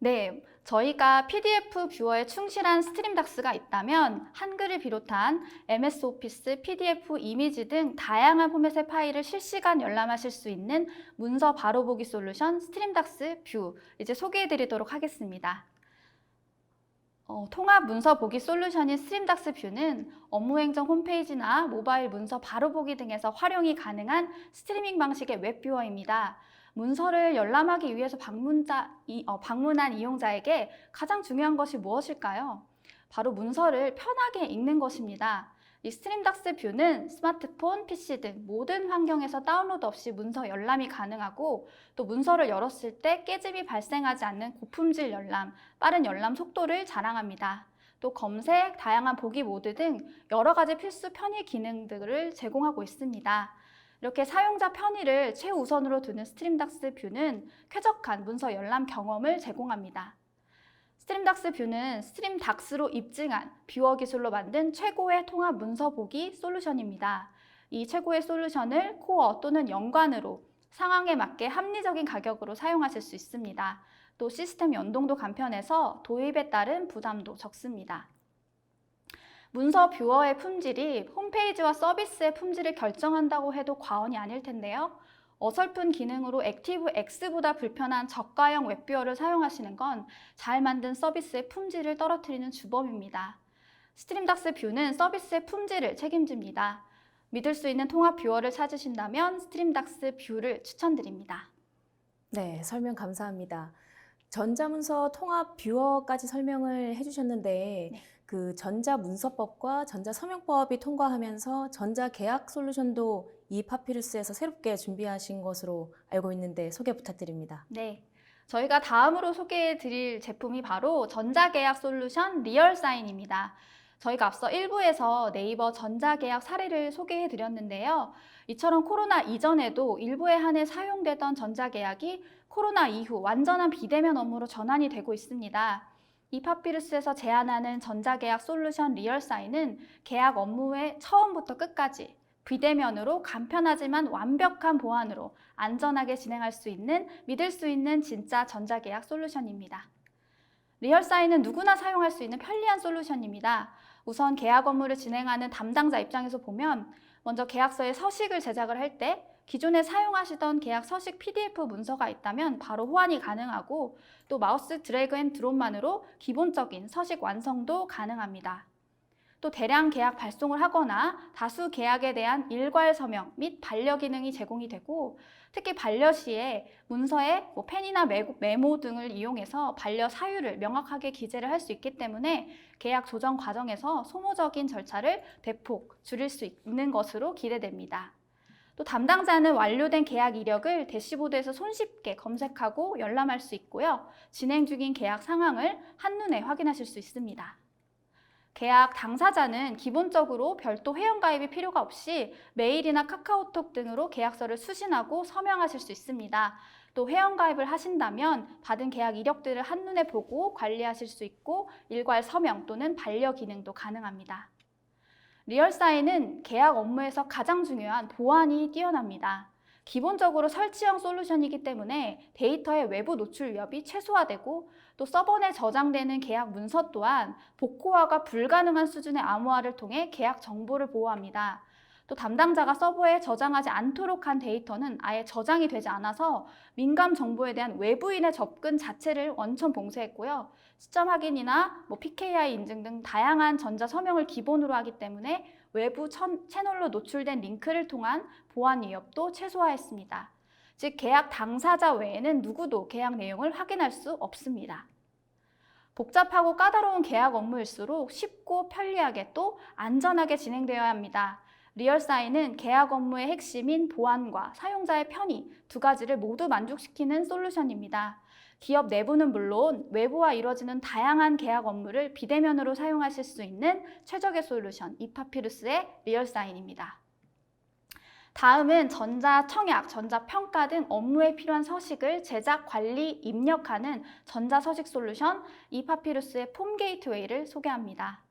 [SPEAKER 3] 네, 저희가 PDF 뷰어에 충실한 스트림닥스가 있다면 한글을 비롯한 MS 오피스, PDF, 이미지 등 다양한 포맷의 파일을 실시간 열람하실 수 있는 문서 바로 보기 솔루션 스트림닥스 뷰 이제 소개해 드리도록 하겠습니다. 통합 문서 보기 솔루션인 스트림닥스 뷰는 업무행정 홈페이지나 모바일 문서 바로 보기 등에서 활용이 가능한 스트리밍 방식의 웹뷰어입니다. 문서를 열람하기 위해서 방문한 이용자에게 가장 중요한 것이 무엇일까요? 바로 문서를 편하게 읽는 것입니다. 이 스트림닥스 뷰는 스마트폰, PC 등 모든 환경에서 다운로드 없이 문서 열람이 가능하고 또 문서를 열었을 때 깨짐이 발생하지 않는 고품질 열람, 빠른 열람 속도를 자랑합니다. 또 검색, 다양한 보기 모드 등 여러 가지 필수 편의 기능들을 제공하고 있습니다. 이렇게 사용자 편의를 최우선으로 두는 스트림닥스 뷰는 쾌적한 문서 열람 경험을 제공합니다. 스트림닥스 뷰는 스트림닥스로 입증한 뷰어 기술로 만든 최고의 통합 문서 보기 솔루션입니다. 이 최고의 솔루션을 코어 또는 연관으로 상황에 맞게 합리적인 가격으로 사용하실 수 있습니다. 또 시스템 연동도 간편해서 도입에 따른 부담도 적습니다. 문서 뷰어의 품질이 홈페이지와 서비스의 품질을 결정한다고 해도 과언이 아닐 텐데요. 어설픈 기능으로 액티브X보다 불편한 저가형 웹뷰어를 사용하시는 건 잘 만든 서비스의 품질을 떨어뜨리는 주범입니다. 스트림닥스 뷰는 서비스의 품질을 책임집니다. 믿을 수 있는 통합 뷰어를 찾으신다면 스트림닥스 뷰를 추천드립니다.
[SPEAKER 1] 네, 설명 감사합니다. 전자문서 통합 뷰어까지 설명을 해주셨는데
[SPEAKER 3] 네.
[SPEAKER 1] 그 전자문서법과 전자서명법이 통과하면서 전자계약 솔루션도 이 파피루스에서 새롭게 준비하신 것으로 알고 있는데 소개 부탁드립니다.
[SPEAKER 3] 네, 저희가 다음으로 소개해 드릴 제품이 바로 전자계약 솔루션 리얼사인입니다. 저희가 앞서 1부에서 네이버 전자계약 사례를 소개해 드렸는데요. 이처럼 코로나 이전에도 일부에 한해 사용되던 전자계약이 코로나 이후 완전한 비대면 업무로 전환이 되고 있습니다. 이 파피루스에서 제안하는 전자계약 솔루션 리얼사인은 계약 업무의 처음부터 끝까지 비대면으로 간편하지만 완벽한 보안으로 안전하게 진행할 수 있는 믿을 수 있는 진짜 전자계약 솔루션입니다. 리얼사인은 누구나 사용할 수 있는 편리한 솔루션입니다. 우선 계약 업무를 진행하는 담당자 입장에서 보면 먼저 계약서에 서식을 제작을 할 때 기존에 사용하시던 계약 서식 PDF 문서가 있다면 바로 호환이 가능하고 또 마우스 드래그 앤 드롭만으로 기본적인 서식 완성도 가능합니다. 또 대량 계약 발송을 하거나 다수 계약에 대한 일괄 서명 및 반려 기능이 제공이 되고 특히 반려 시에 문서에 펜이나 메모 등을 이용해서 반려 사유를 명확하게 기재를 할 수 있기 때문에 계약 조정 과정에서 소모적인 절차를 대폭 줄일 수 있는 것으로 기대됩니다. 또 담당자는 완료된 계약 이력을 대시보드에서 손쉽게 검색하고 열람할 수 있고요. 진행 중인 계약 상황을 한눈에 확인하실 수 있습니다. 계약 당사자는 기본적으로 별도 회원가입이 필요가 없이 메일이나 카카오톡 등으로 계약서를 수신하고 서명하실 수 있습니다. 또 회원가입을 하신다면 받은 계약 이력들을 한눈에 보고 관리하실 수 있고 일괄 서명 또는 반려 기능도 가능합니다. 리얼사인은 계약 업무에서 가장 중요한 보안이 뛰어납니다. 기본적으로 설치형 솔루션이기 때문에 데이터의 외부 노출 위협이 최소화되고 또 서버 내 저장되는 계약 문서 또한 복호화가 불가능한 수준의 암호화를 통해 계약 정보를 보호합니다. 또 담당자가 서버에 저장하지 않도록 한 데이터는 아예 저장이 되지 않아서 민감 정보에 대한 외부인의 접근 자체를 원천 봉쇄했고요. 시점 확인이나 PKI 인증 등 다양한 전자 서명을 기본으로 하기 때문에 외부 채널로 노출된 링크를 통한 보안 위협도 최소화했습니다. 즉 계약 당사자 외에는 누구도 계약 내용을 확인할 수 없습니다. 복잡하고 까다로운 계약 업무일수록 쉽고 편리하게 또 안전하게 진행되어야 합니다. 리얼사인은 계약 업무의 핵심인 보안과 사용자의 편의 두 가지를 모두 만족시키는 솔루션입니다. 기업 내부는 물론 외부와 이루어지는 다양한 계약 업무를 비대면으로 사용하실 수 있는 최적의 솔루션 이파피루스의 리얼사인입니다. 다음은 전자청약, 전자평가 등 업무에 필요한 서식을 제작, 관리, 입력하는 전자서식 솔루션 이파피루스의 폼 게이트웨이를 소개합니다.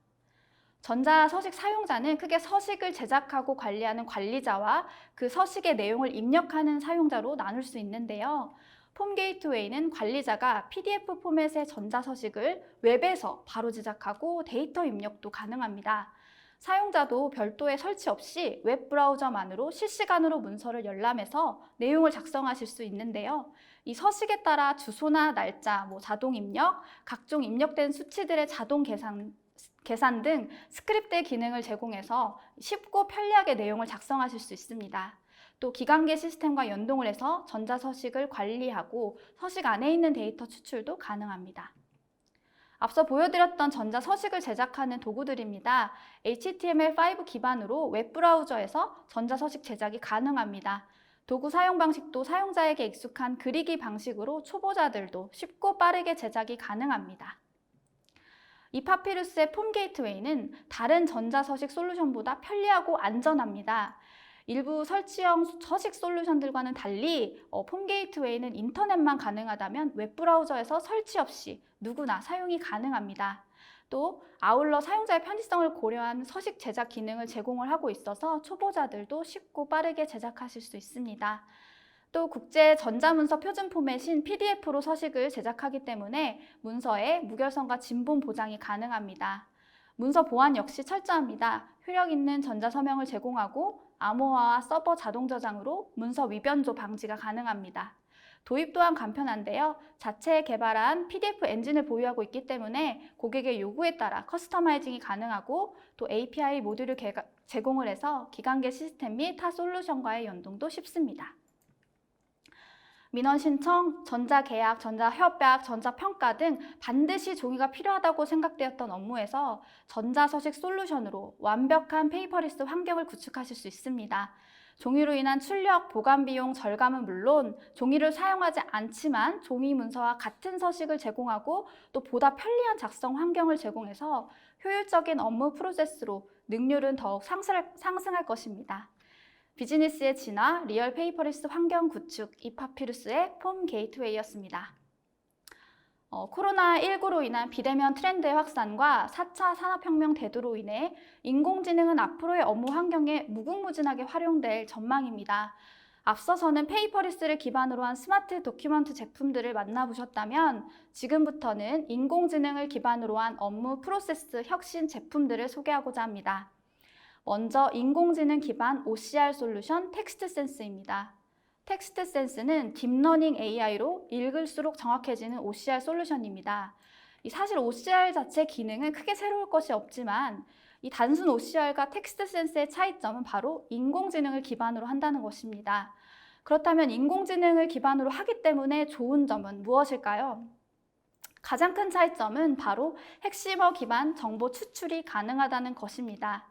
[SPEAKER 3] 전자서식 사용자는 크게 서식을 제작하고 관리하는 관리자와 그 서식의 내용을 입력하는 사용자로 나눌 수 있는데요. 폼 게이트웨이는 관리자가 PDF 포맷의 전자서식을 웹에서 바로 제작하고 데이터 입력도 가능합니다. 사용자도 별도의 설치 없이 웹 브라우저만으로 실시간으로 문서를 열람해서 내용을 작성하실 수 있는데요. 이 서식에 따라 주소나 날짜, 자동 입력, 각종 입력된 수치들의 자동 계산 등 스크립트의 기능을 제공해서 쉽고 편리하게 내용을 작성하실 수 있습니다. 또 기관계 시스템과 연동을 해서 전자서식을 관리하고 서식 안에 있는 데이터 추출도 가능합니다. 앞서 보여드렸던 전자서식을 제작하는 도구들입니다. HTML5 기반으로 웹브라우저에서 전자서식 제작이 가능합니다. 도구 사용 방식도 사용자에게 익숙한 그리기 방식으로 초보자들도 쉽고 빠르게 제작이 가능합니다. 이파피루스의 폼 게이트웨이는 다른 전자서식 솔루션보다 편리하고 안전합니다. 일부 설치형 서식 솔루션들과는 달리 폼 게이트웨이는 인터넷만 가능하다면 웹브라우저에서 설치 없이 누구나 사용이 가능합니다. 또 아울러 사용자의 편의성을 고려한 서식 제작 기능을 제공을 하고 있어서 초보자들도 쉽고 빠르게 제작하실 수 있습니다. 또 국제 전자문서 표준 포맷인 PDF로 서식을 제작하기 때문에 문서에 무결성과 진본 보장이 가능합니다. 문서 보안 역시 철저합니다. 효력 있는 전자서명을 제공하고 암호화와 서버 자동 저장으로 문서 위변조 방지가 가능합니다. 도입 또한 간편한데요. 자체 개발한 PDF 엔진을 보유하고 있기 때문에 고객의 요구에 따라 커스터마이징이 가능하고 또 API 모듈을 제공을 해서 기관계 시스템 및 타 솔루션과의 연동도 쉽습니다. 민원 신청, 전자계약, 전자협약, 전자평가 등 반드시 종이가 필요하다고 생각되었던 업무에서 전자서식 솔루션으로 완벽한 페이퍼리스 환경을 구축하실 수 있습니다. 종이로 인한 출력, 보관 비용 절감은 물론 종이를 사용하지 않지만 종이 문서와 같은 서식을 제공하고 또 보다 편리한 작성 환경을 제공해서 효율적인 업무 프로세스로 능률은 더욱 상승할 것입니다. 비즈니스의 진화, 리얼 페이퍼리스 환경 구축, 이파피루스의 폼 게이트웨이였습니다. 코로나19로 인한 비대면 트렌드의 확산과 4차 산업혁명 대두로 인해 인공지능은 앞으로의 업무 환경에 무궁무진하게 활용될 전망입니다. 앞서서는 페이퍼리스를 기반으로 한 스마트 도큐먼트 제품들을 만나보셨다면 지금부터는 인공지능을 기반으로 한 업무 프로세스 혁신 제품들을 소개하고자 합니다. 먼저 인공지능 기반 OCR 솔루션 텍스트센스입니다. 텍스트센스는 딥러닝 AI로 읽을수록 정확해지는 OCR 솔루션입니다. 사실 OCR 자체 기능은 크게 새로울 것이 없지만 이 단순 OCR과 텍스트센스의 차이점은 바로 인공지능을 기반으로 한다는 것입니다. 그렇다면 인공지능을 기반으로 하기 때문에 좋은 점은 무엇일까요? 가장 큰 차이점은 바로 핵심어 기반 정보 추출이 가능하다는 것입니다.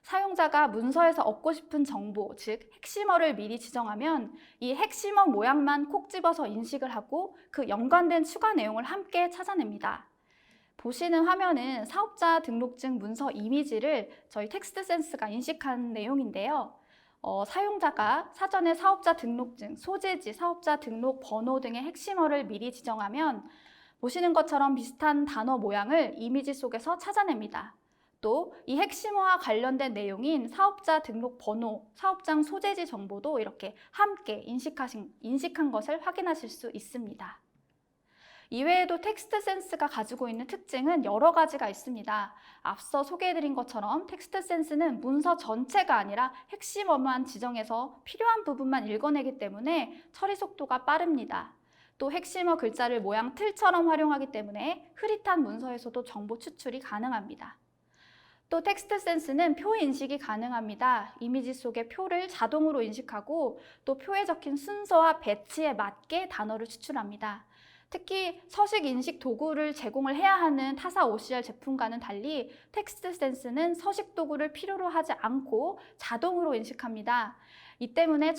[SPEAKER 3] 사용자가 문서에서 얻고 싶은 정보, 즉 핵심어를 미리 지정하면 이 핵심어 모양만 콕 집어서 인식을 하고 그 연관된 추가 내용을 함께 찾아냅니다. 보시는 화면은 사업자 등록증 문서 이미지를 저희 텍스트센스가 인식한 내용인데요. 사용자가 사전에 사업자 등록증, 소재지, 사업자 등록 번호 등의 핵심어를 미리 지정하면 보시는 것처럼 비슷한 단어 모양을 이미지 속에서 찾아냅니다. 또 이 핵심어와 관련된 내용인 사업자 등록 번호, 사업장 소재지 정보도 이렇게 함께 인식한 것을 확인하실 수 있습니다. 이외에도 텍스트센스가 가지고 있는 특징은 여러 가지가 있습니다. 앞서 소개해드린 것처럼 텍스트센스는 문서 전체가 아니라 핵심어만 지정해서 필요한 부분만 읽어내기 때문에 처리 속도가 빠릅니다. 또 핵심어 글자를 모양 틀처럼 활용하기 때문에 흐릿한 문서에서도 정보 추출이 가능합니다. 또 텍스트센스는 표 인식이 가능합니다. 이미지 속의 표를 자동으로 인식하고 또 표에 적힌 순서와 배치에 맞게 단어를 추출합니다. 특히 서식 인식 도구를 제공을 해야 하는 타사 OCR 제품과는 달리 텍스트센스는 서식 도구를 필요로 하지 않고 자동으로 인식합니다. 이 때문에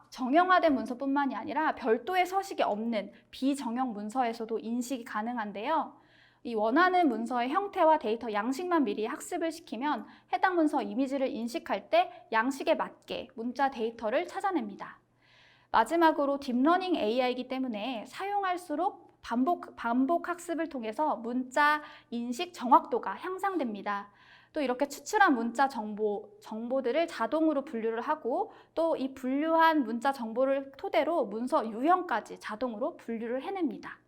[SPEAKER 3] 정형화된 문서뿐만이 아니라 별도의 서식이 없는 비정형 문서에서도 인식이 가능한데요. 이 원하는 문서의 형태와 데이터 양식만 미리 학습을 시키면 해당 문서 이미지를 인식할 때 양식에 맞게 문자 데이터를 찾아냅니다. 마지막으로 딥러닝 AI이기 때문에 사용할수록 반복 학습을 통해서 문자 인식 정확도가 향상됩니다. 또 이렇게 추출한 문자 정보들을 자동으로 분류를 하고 또 이 분류한 문자 정보를 토대로 문서 유형까지 자동으로 분류를 해냅니다.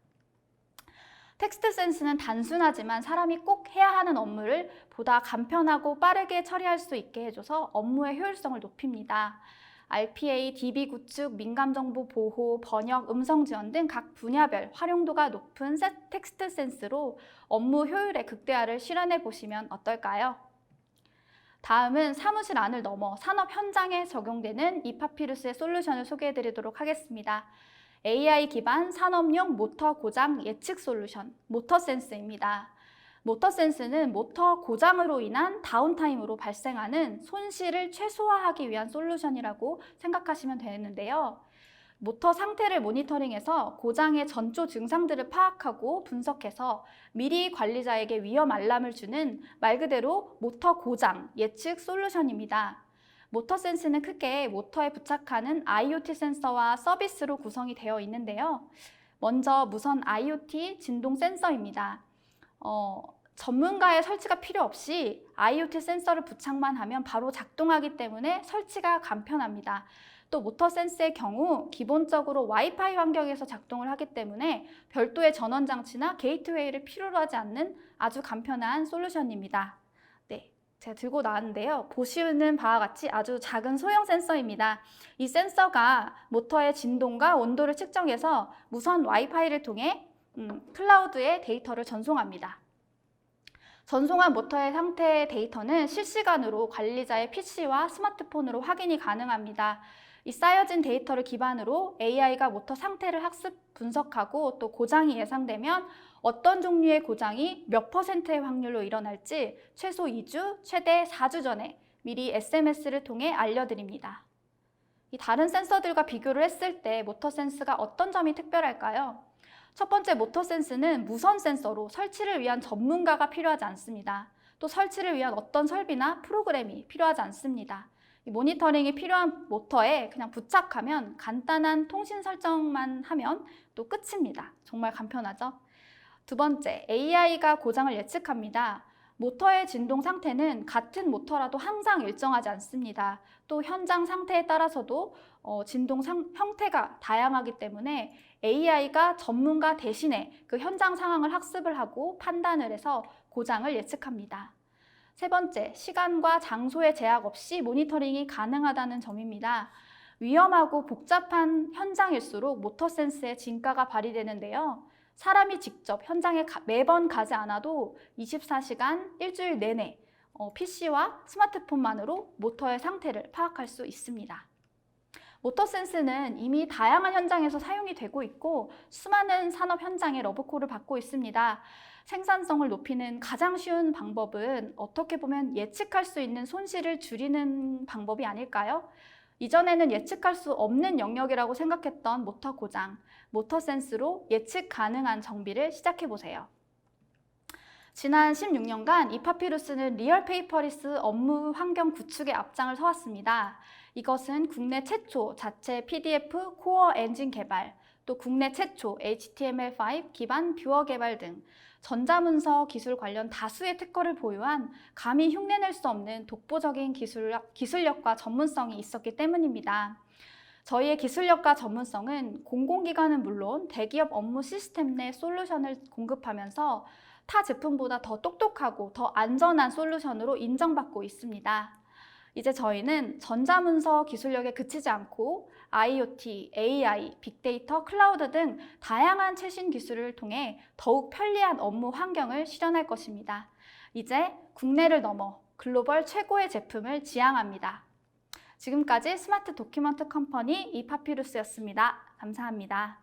[SPEAKER 3] 텍스트 센스는 단순하지만 사람이 꼭 해야 하는 업무를 보다 간편하고 빠르게 처리할 수 있게 해줘서 업무의 효율성을 높입니다. RPA, DB 구축, 민감정보 보호, 번역, 음성 지원 등 각 분야별 활용도가 높은 텍스트 센스로 업무 효율의 극대화를 실현해 보시면 어떨까요? 다음은 사무실 안을 넘어 산업 현장에 적용되는 이파피루스의 솔루션을 소개해 드리도록 하겠습니다. AI 기반 산업용 모터 고장 예측 솔루션, 모터센스입니다. 모터센스는 모터 고장으로 인한 다운타임으로 발생하는 손실을 최소화하기 위한 솔루션이라고 생각하시면 되는데요. 모터 상태를 모니터링해서 고장의 전조 증상들을 파악하고 분석해서 미리 관리자에게 위험 알람을 주는 말 그대로 모터 고장 예측 솔루션입니다. 모터센스는 크게 모터에 부착하는 IoT 센서와 서비스로 구성이 되어 있는데요. 먼저 무선 IoT 진동 센서입니다. 전문가의 설치가 필요 없이 IoT 센서를 부착만 하면 바로 작동하기 때문에 설치가 간편합니다. 또 모터센스의 경우 기본적으로 와이파이 환경에서 작동을 하기 때문에 별도의 전원 장치나 게이트웨이를 필요로 하지 않는 아주 간편한 솔루션입니다. 네, 제가 들고 나왔는데요. 보시는 바와 같이 아주 작은 소형 센서입니다. 이 센서가 모터의 진동과 온도를 측정해서 무선 와이파이를 통해 클라우드에 데이터를 전송합니다. 전송한 모터의 상태 데이터는 실시간으로 관리자의 PC와 스마트폰으로 확인이 가능합니다. 이 쌓여진 데이터를 기반으로 AI가 모터 상태를 학습 분석하고 또 고장이 예상되면 어떤 종류의 고장이 몇 %의 확률로 일어날지 최소 2주, 최대 4주 전에 미리 SMS를 통해 알려드립니다. 이 다른 센서들과 비교를 했을 때 모터센스가 어떤 점이 특별할까요? 첫 번째, 모터센스는 무선 센서로 설치를 위한 전문가가 필요하지 않습니다. 또 설치를 위한 어떤 설비나 프로그램이 필요하지 않습니다. 이 모니터링이 필요한 모터에 그냥 부착하면 간단한 통신 설정만 하면 또 끝입니다. 정말 간편하죠? 두 번째, AI가 고장을 예측합니다. 모터의 진동 상태는 같은 모터라도 항상 일정하지 않습니다. 또 현장 상태에 따라서도 진동 형태가 다양하기 때문에 AI가 전문가 대신에 그 현장 상황을 학습을 하고 판단을 해서 고장을 예측합니다. 세 번째, 시간과 장소의 제약 없이 모니터링이 가능하다는 점입니다. 위험하고 복잡한 현장일수록 모터센스의 진가가 발휘되는데요. 사람이 직접 현장에 매번 가지 않아도 24시간 일주일 내내 PC와 스마트폰만으로 모터의 상태를 파악할 수 있습니다. 모터센스는 이미 다양한 현장에서 사용이 되고 있고 수많은 산업 현장에 러브콜을 받고 있습니다. 생산성을 높이는 가장 쉬운 방법은 어떻게 보면 예측할 수 있는 손실을 줄이는 방법이 아닐까요? 이전에는 예측할 수 없는 영역이라고 생각했던 모터 고장, 모터센스로 예측 가능한 정비를 시작해보세요. 지난 16년간 이파피루스는 리얼 페이퍼리스 업무 환경 구축의 앞장을 서왔습니다. 이것은 국내 최초 자체 PDF 코어 엔진 개발, 또 국내 최초 HTML5 기반 뷰어 개발 등 전자문서 기술 관련 다수의 특허를 보유한 감히 흉내낼 수 없는 독보적인 기술력과 전문성이 있었기 때문입니다. 저희의 기술력과 전문성은 공공기관은 물론 대기업 업무 시스템 내 솔루션을 공급하면서 타 제품보다 더 똑똑하고 더 안전한 솔루션으로 인정받고 있습니다. 이제 저희는 전자문서 기술력에 그치지 않고 IoT, AI, 빅데이터, 클라우드 등 다양한 최신 기술을 통해 더욱 편리한 업무 환경을 실현할 것입니다. 이제 국내를 넘어 글로벌 최고의 제품을 지향합니다. 지금까지 스마트 도큐먼트 컴퍼니 이파피루스였습니다. 감사합니다.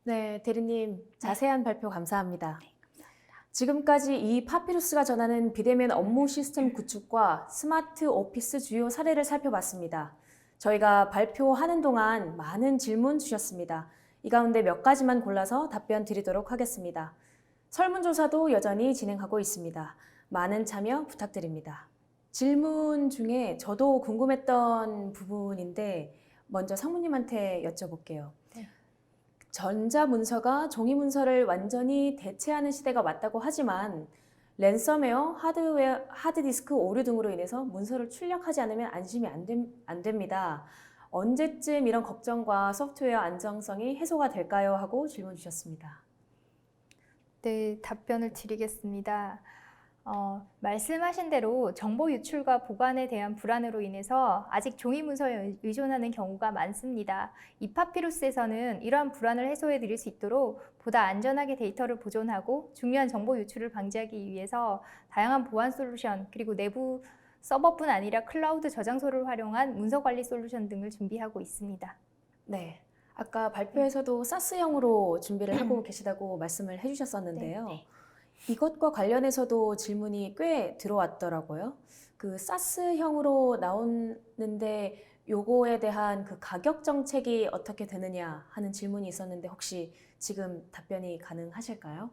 [SPEAKER 1] 네, 대리님 자세한 발표 감사합니다. 지금까지 이 파피루스가 전하는 비대면 업무 시스템 구축과 스마트 오피스 주요 사례를 살펴봤습니다. 저희가 발표하는 동안 많은 질문 주셨습니다. 이 가운데 몇 가지만 골라서 답변 드리도록 하겠습니다. 설문조사도 여전히 진행하고 있습니다. 많은 참여 부탁드립니다. 질문 중에 저도 궁금했던 부분인데 먼저 상무님한테 여쭤볼게요.
[SPEAKER 2] 네.
[SPEAKER 1] 전자문서가 종이문서를 완전히 대체하는 시대가 왔다고 하지만 랜섬웨어, 하드디스크 오류 등으로 인해서 문서를 출력하지 않으면 안심이 안 됩니다. 언제쯤 이런 걱정과 소프트웨어 안정성이 해소가 될까요? 하고 질문 주셨습니다.
[SPEAKER 2] 네, 답변을 드리겠습니다. 말씀하신 대로 정보 유출과 보관에 대한 불안으로 인해서 아직 종이 문서에 의존하는 경우가 많습니다. 이파피루스에서는 이러한 불안을 해소해 드릴 수 있도록 보다 안전하게 데이터를 보존하고 중요한 정보 유출을 방지하기 위해서 다양한 보안 솔루션 그리고 내부 서버뿐 아니라 클라우드 저장소를 활용한 문서 관리 솔루션 등을 준비하고 있습니다.
[SPEAKER 1] 네. 아까 발표에서도 사스형으로 준비를 하고 계시다고 말씀을 해주셨었는데요. 이것과 관련해서도 질문이 꽤 들어왔더라고요. 그 사스형으로 나오는데 요거에 대한 그 가격 정책이 어떻게 되느냐 하는 질문이 있었는데 혹시 지금 답변이 가능하실까요?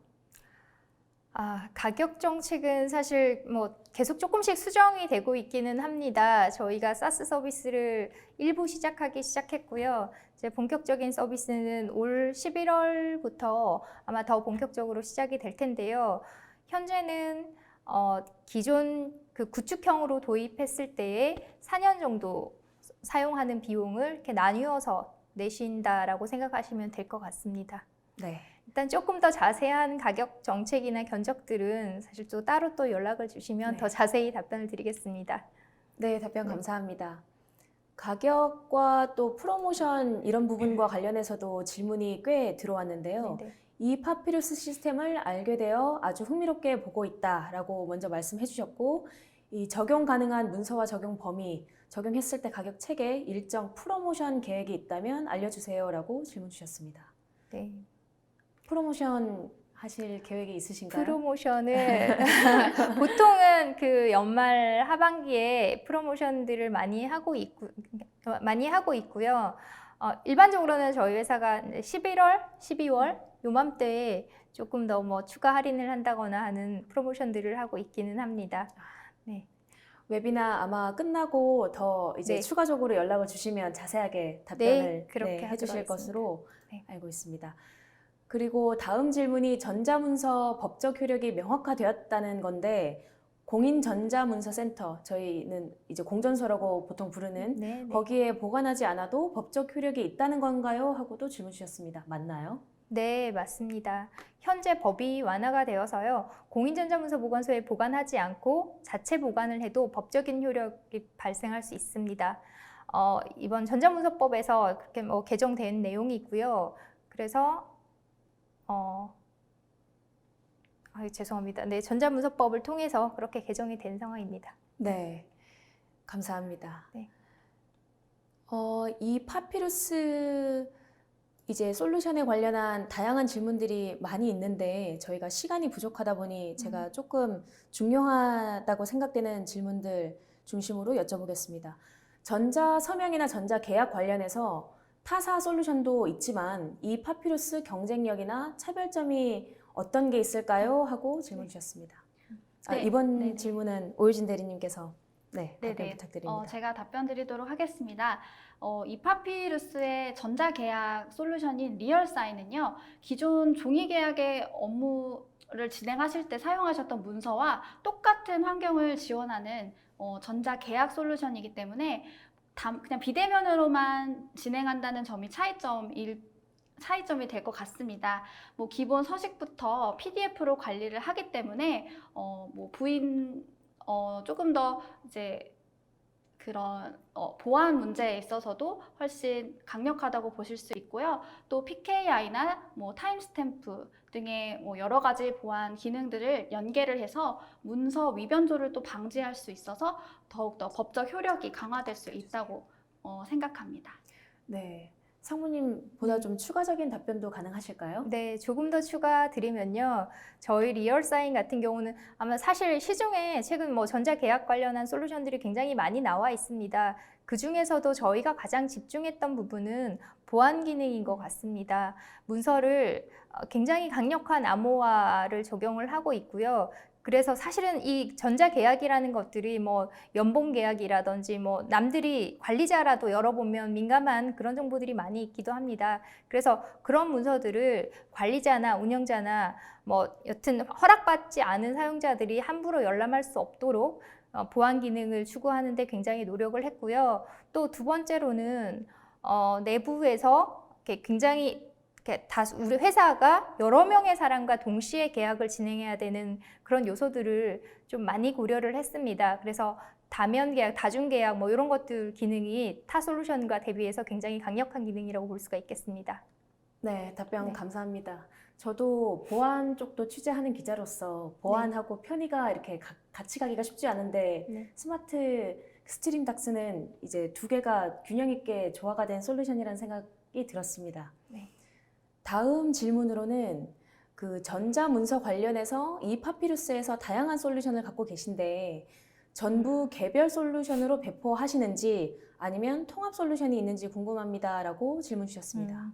[SPEAKER 2] 가격 정책은 사실 뭐 계속 조금씩 수정이 되고 있기는 합니다. 저희가 사스 서비스를 일부 시작했고요. 이제 본격적인 서비스는 올 11월부터 아마 더 본격적으로 시작이 될 텐데요. 현재는 기존 그 구축형으로 도입했을 때에 4년 정도 사용하는 비용을 이렇게 나뉘어서 내신다라고 생각하시면 될 것 같습니다.
[SPEAKER 1] 네.
[SPEAKER 2] 일단 조금 더 자세한 가격 정책이나 견적들은 사실 또 따로 또 연락을 주시면 더 자세히 답변을 드리겠습니다.
[SPEAKER 1] 네, 답변 감사합니다. 가격과 또 프로모션 이런 부분과 관련해서도 질문이 꽤 들어왔는데요.
[SPEAKER 2] 네네.
[SPEAKER 1] 이 파피루스 시스템을 알게 되어 아주 흥미롭게 보고 있다라고 먼저 말씀해 주셨고, 이 적용 가능한 문서와 적용 범위, 적용했을 때 가격 체계, 일정 프로모션 계획이 있다면 알려주세요라고 질문 주셨습니다.
[SPEAKER 2] 네.
[SPEAKER 1] 프로모션 하실 계획이 있으신가요?
[SPEAKER 2] 프로모션을 보통은 그 연말 하반기에 프로모션들을 많이 하고 있고요. 일반적으로는 저희 회사가 11월, 12월 요맘때에 조금 더 뭐 추가 할인을 한다거나 하는 프로모션들을 하고 있기는 합니다. 네.
[SPEAKER 1] 웨비나 아마 끝나고 더 이제
[SPEAKER 2] 네.
[SPEAKER 1] 추가적으로 연락을 주시면 자세하게 답변을
[SPEAKER 2] 그렇게
[SPEAKER 1] 해주실
[SPEAKER 2] 하도록
[SPEAKER 1] 것으로
[SPEAKER 2] 네.
[SPEAKER 1] 알고 있습니다. 그리고 다음 질문이 전자문서 법적 효력이 명확화되었다는 건데 공인전자문서센터, 저희는 이제 공전서라고 보통 부르는
[SPEAKER 2] 네.
[SPEAKER 1] 거기에 보관하지 않아도 법적 효력이 있다는 건가요? 하고도 질문 주셨습니다. 맞나요?
[SPEAKER 2] 네, 맞습니다. 현재 법이 완화가 되어서요. 공인전자문서 보관소에 보관하지 않고 자체 보관을 해도 법적인 효력이 발생할 수 있습니다. 이번 전자문서법에서 그렇게 뭐 개정된 내용이 있고요. 그래서 죄송합니다. 네, 전자문서법을 통해서 그렇게 개정이 된 상황입니다.
[SPEAKER 1] 네, 감사합니다.
[SPEAKER 2] 네.
[SPEAKER 1] 이 파피루스 이제 솔루션에 관련한 다양한 질문들이 많이 있는데 저희가 시간이 부족하다 보니 제가 조금 중요하다고 생각되는 질문들 중심으로 여쭤보겠습니다. 전자서명이나 전자계약 관련해서 타사 솔루션도 있지만 이 파피루스 경쟁력이나 차별점이 어떤 게 있을까요? 하고 질문 주셨습니다.
[SPEAKER 3] 네.
[SPEAKER 1] 이번
[SPEAKER 3] 네네.
[SPEAKER 1] 질문은 오유진 대리님께서 답변
[SPEAKER 3] 네네.
[SPEAKER 1] 부탁드립니다.
[SPEAKER 3] 제가 답변 드리도록 하겠습니다. 이 파피루스의 전자계약 솔루션인 리얼사인은요, 기존 종이계약의 업무를 진행하실 때 사용하셨던 문서와 똑같은 환경을 지원하는 전자계약 솔루션이기 때문에 그냥 비대면으로만 진행한다는 점이 차이점이 될 것 같습니다. 뭐 기본 서식부터 PDF로 관리를 하기 때문에 조금 더 이제 그런 보안 문제에 있어서도 훨씬 강력하다고 보실 수 있고요. 또 PKI나 뭐 타임스탬프 등의 뭐 여러 가지 보안 기능들을 연계를 해서 문서 위변조를 또 방지할 수 있어서 더욱더 법적 효력이 강화될 수 있다고 생각합니다.
[SPEAKER 1] 네, 상무님보다 좀 추가적인 답변도 가능하실까요?
[SPEAKER 2] 네, 조금 더 추가 드리면요. 저희 리얼사인 같은 경우는 아마 사실 시중에 최근 뭐 전자계약 관련한 솔루션들이 굉장히 많이 나와 있습니다. 그 중에서도 저희가 가장 집중했던 부분은 보안 기능인 것 같습니다. 문서를 굉장히 강력한 암호화를 적용을 하고 있고요. 그래서 사실은 이 전자계약이라는 것들이 뭐 연봉계약이라든지 뭐 남들이 관리자라도 열어보면 민감한 그런 정보들이 많이 있기도 합니다. 그래서 그런 문서들을 관리자나 운영자나 뭐 여튼 허락받지 않은 사용자들이 함부로 열람할 수 없도록 보안 기능을 추구하는 데 굉장히 노력을 했고요. 또 두 번째로는 내부에서 이렇게 굉장히 우리 회사가 여러 명의 사람과 동시에 계약을 진행해야 되는 그런 요소들을 좀 많이 고려를 했습니다. 그래서 다면 계약, 다중 계약 뭐 이런 것들 기능이 타 솔루션과 대비해서 굉장히 강력한 기능이라고 볼 수가 있겠습니다.
[SPEAKER 1] 네, 답변
[SPEAKER 2] 네.
[SPEAKER 1] 감사합니다. 저도 보안 쪽도 취재하는 기자로서 보안하고 편의가 이렇게 같이 가기가 쉽지 않은데
[SPEAKER 2] 네.
[SPEAKER 1] 스마트 스트림 닥스는 이제 두 개가 균형 있게 조화가 된 솔루션이라는 생각이 들었습니다.
[SPEAKER 2] 네.
[SPEAKER 1] 다음 질문으로는 그 전자문서 관련해서 이 파피루스에서 다양한 솔루션을 갖고 계신데 전부 개별 솔루션으로 배포하시는지 아니면 통합 솔루션이 있는지 궁금합니다라고 질문 주셨습니다.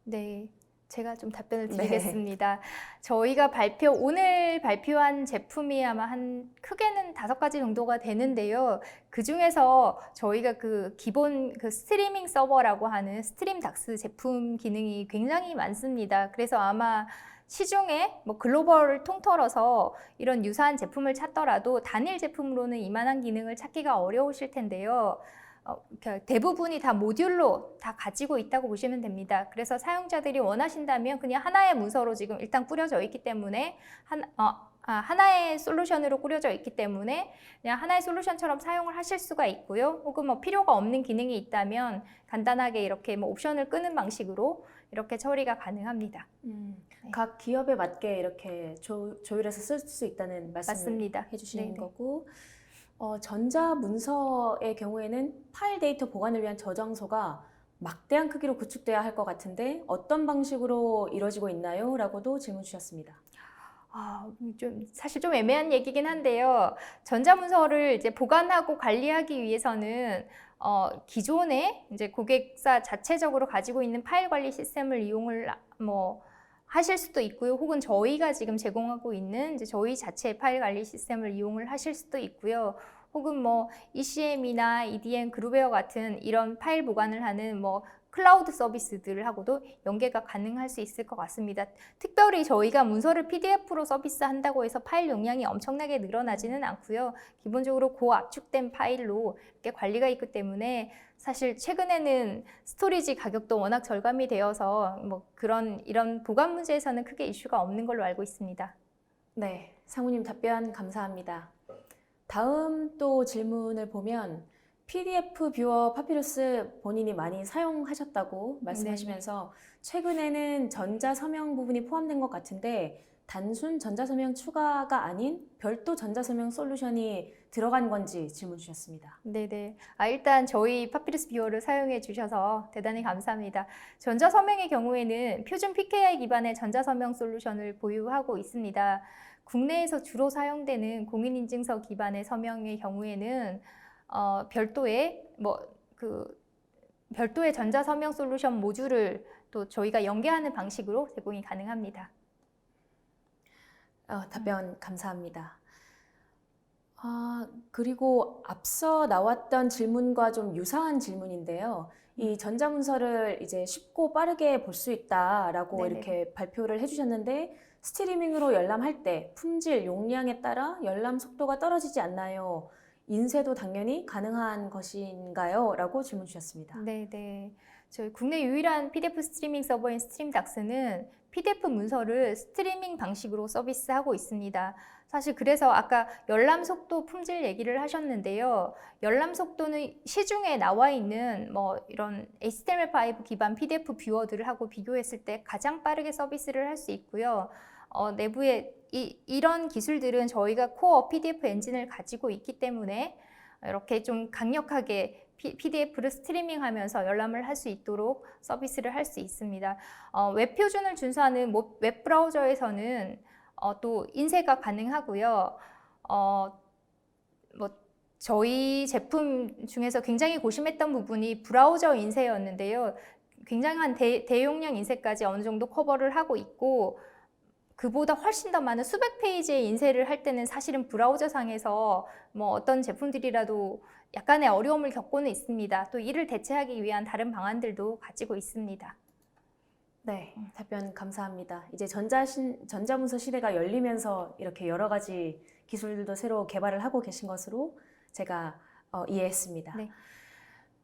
[SPEAKER 2] 네, 제가 좀 답변을
[SPEAKER 1] 네.
[SPEAKER 2] 드리겠습니다. 저희가 오늘 발표한 제품이 아마 한 크게는 5가지 정도가 되는데요. 그 중에서 저희가 그 기본 그 스트리밍 서버라고 하는 스트림 닥스 제품 기능이 굉장히 많습니다. 그래서 아마 시중에 뭐 글로벌을 통틀어서 이런 유사한 제품을 찾더라도 단일 제품으로는 이만한 기능을 찾기가 어려우실 텐데요. 대부분이 다 모듈로 다 가지고 있다고 보시면 됩니다. 그래서 사용자들이 원하신다면 그냥 하나의 문서로 지금 일단 꾸려져 있기 때문에 하나의 솔루션으로 꾸려져 있기 때문에 그냥 하나의 솔루션처럼 사용을 하실 수가 있고요. 혹은 뭐 필요가 없는 기능이 있다면 간단하게 이렇게 뭐 옵션을 끄는 방식으로 이렇게 처리가 가능합니다.
[SPEAKER 1] 각 기업에 맞게 이렇게 조율해서 쓸 수 있다는 말씀을
[SPEAKER 2] 맞습니다.
[SPEAKER 1] 해주시는
[SPEAKER 2] 네네.
[SPEAKER 1] 거고 전자문서의 경우에는 파일 데이터 보관을 위한 저장소가 막대한 크기로 구축돼야 할 것 같은데 어떤 방식으로 이루어지고 있나요? 라고도 질문 주셨습니다.
[SPEAKER 2] 사실 좀 애매한 얘기긴 한데요. 전자문서를 이제 보관하고 관리하기 위해서는 기존에 이제 고객사 자체적으로 가지고 있는 파일 관리 시스템을 이용을 하실 수도 있고요. 혹은 저희가 지금 제공하고 있는 이제 저희 자체의 파일 관리 시스템을 이용을 하실 수도 있고요. 혹은 뭐 ECM이나 EDM 그룹웨어 같은 이런 파일 보관을 하는 클라우드 서비스들하고도 연계가 가능할 수 있을 것 같습니다. 특별히 저희가 문서를 PDF로 서비스한다고 해서 파일 용량이 엄청나게 늘어나지는 않고요. 기본적으로 고압축된 파일로 이렇게 관리가 있기 때문에 사실 최근에는 스토리지 가격도 워낙 절감이 되어서 이런 보관 문제에서는 크게 이슈가 없는 걸로 알고 있습니다.
[SPEAKER 1] 네, 상무님 답변 감사합니다. 다음 또 질문을 보면 PDF 뷰어 파피루스 본인이 많이 사용하셨다고 말씀하시면서 최근에는 전자서명 부분이 포함된 것 같은데 단순 전자서명 추가가 아닌 별도 전자서명 솔루션이 들어간 건지 질문 주셨습니다.
[SPEAKER 2] 네네. 일단 저희 파피루스 뷰어를 사용해 주셔서 대단히 감사합니다. 전자서명의 경우에는 표준 PKI 기반의 전자서명 솔루션을 보유하고 있습니다. 국내에서 주로 사용되는 공인인증서 기반의 서명의 경우에는 별도의 전자서명 솔루션 모듈을 또 저희가 연계하는 방식으로 제공이 가능합니다.
[SPEAKER 1] 답변 감사합니다. 그리고 앞서 나왔던 질문과 좀 유사한 질문인데요. 이 전자문서를 이제 쉽고 빠르게 볼 수 있다라고
[SPEAKER 2] 네네.
[SPEAKER 1] 이렇게 발표를 해주셨는데 스트리밍으로 열람할 때 품질, 용량에 따라 열람 속도가 떨어지지 않나요? 인쇄도 당연히 가능한 것인가요? 라고 질문 주셨습니다.
[SPEAKER 2] 네네. 저희 국내 유일한 PDF 스트리밍 서버인 스트림닥스는 PDF 문서를 스트리밍 방식으로 서비스하고 있습니다. 사실 그래서 아까 열람 속도 품질 얘기를 하셨는데요. 열람 속도는 시중에 나와 있는 이런 HTML5 기반 PDF 뷰어들을 하고 비교했을 때 가장 빠르게 서비스를 할 수 있고요. 내부에 이런 기술들은 저희가 코어 PDF 엔진을 가지고 있기 때문에 이렇게 좀 강력하게 PDF를 스트리밍하면서 열람을 할 수 있도록 서비스를 할 수 있습니다. 웹 표준을 준수하는 웹 브라우저에서는 또 인쇄가 가능하고요. 저희 제품 중에서 굉장히 고심했던 부분이 브라우저 인쇄였는데요. 굉장한 대용량 인쇄까지 어느 정도 커버를 하고 있고 그보다 훨씬 더 많은 수백 페이지의 인쇄를 할 때는 사실은 브라우저상에서 뭐 어떤 제품들이라도 약간의 어려움을 겪고는 있습니다. 또 이를 대체하기 위한 다른 방안들도 가지고 있습니다.
[SPEAKER 1] 네, 답변 감사합니다. 이제 전자문서 시대가 열리면서 이렇게 여러 가지 기술들도 새로 개발을 하고 계신 것으로 제가 이해했습니다.
[SPEAKER 2] 네.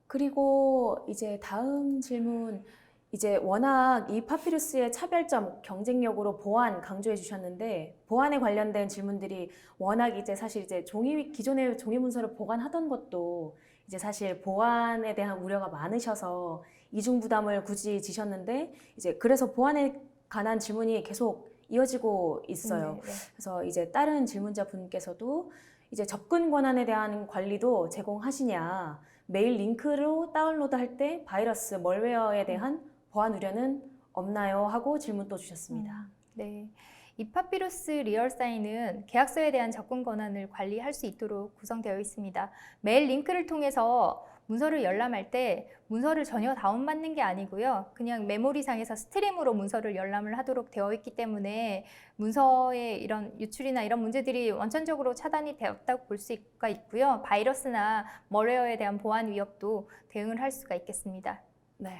[SPEAKER 1] 그리고 이제 다음 질문, 이제 워낙 이 파피루스의 차별점, 경쟁력으로 보안 강조해 주셨는데, 보안에 관련된 질문들이 워낙 이제 사실 이제 기존의 종이 문서를 보관하던 것도 이제 사실 보안에 대한 우려가 많으셔서 이중 부담을 굳이 지셨는데, 이제 그래서 보안에 관한 질문이 계속 이어지고 있어요.
[SPEAKER 2] 네.
[SPEAKER 1] 그래서 이제 다른 질문자 분께서도 이제 접근 권한에 대한 관리도 제공하시냐, 메일 링크로 다운로드할 때 바이러스, 멀웨어에 대한 보안 우려는 없나요? 하고 질문 또 주셨습니다.
[SPEAKER 2] 네. 이 파피루스 리얼사인은 계약서에 대한 접근 권한을 관리할 수 있도록 구성되어 있습니다. 메일 링크를 통해서 문서를 열람할 때 문서를 전혀 다운받는 게 아니고요. 그냥 메모리상에서 스트림으로 문서를 열람을 하도록 되어 있기 때문에 문서의 이런 유출이나 이런 문제들이 원천적으로 차단이 되었다고 볼 수가 있고요. 바이러스나 멀웨어에 대한 보안 위협도 대응을 할 수가 있겠습니다.
[SPEAKER 1] 네.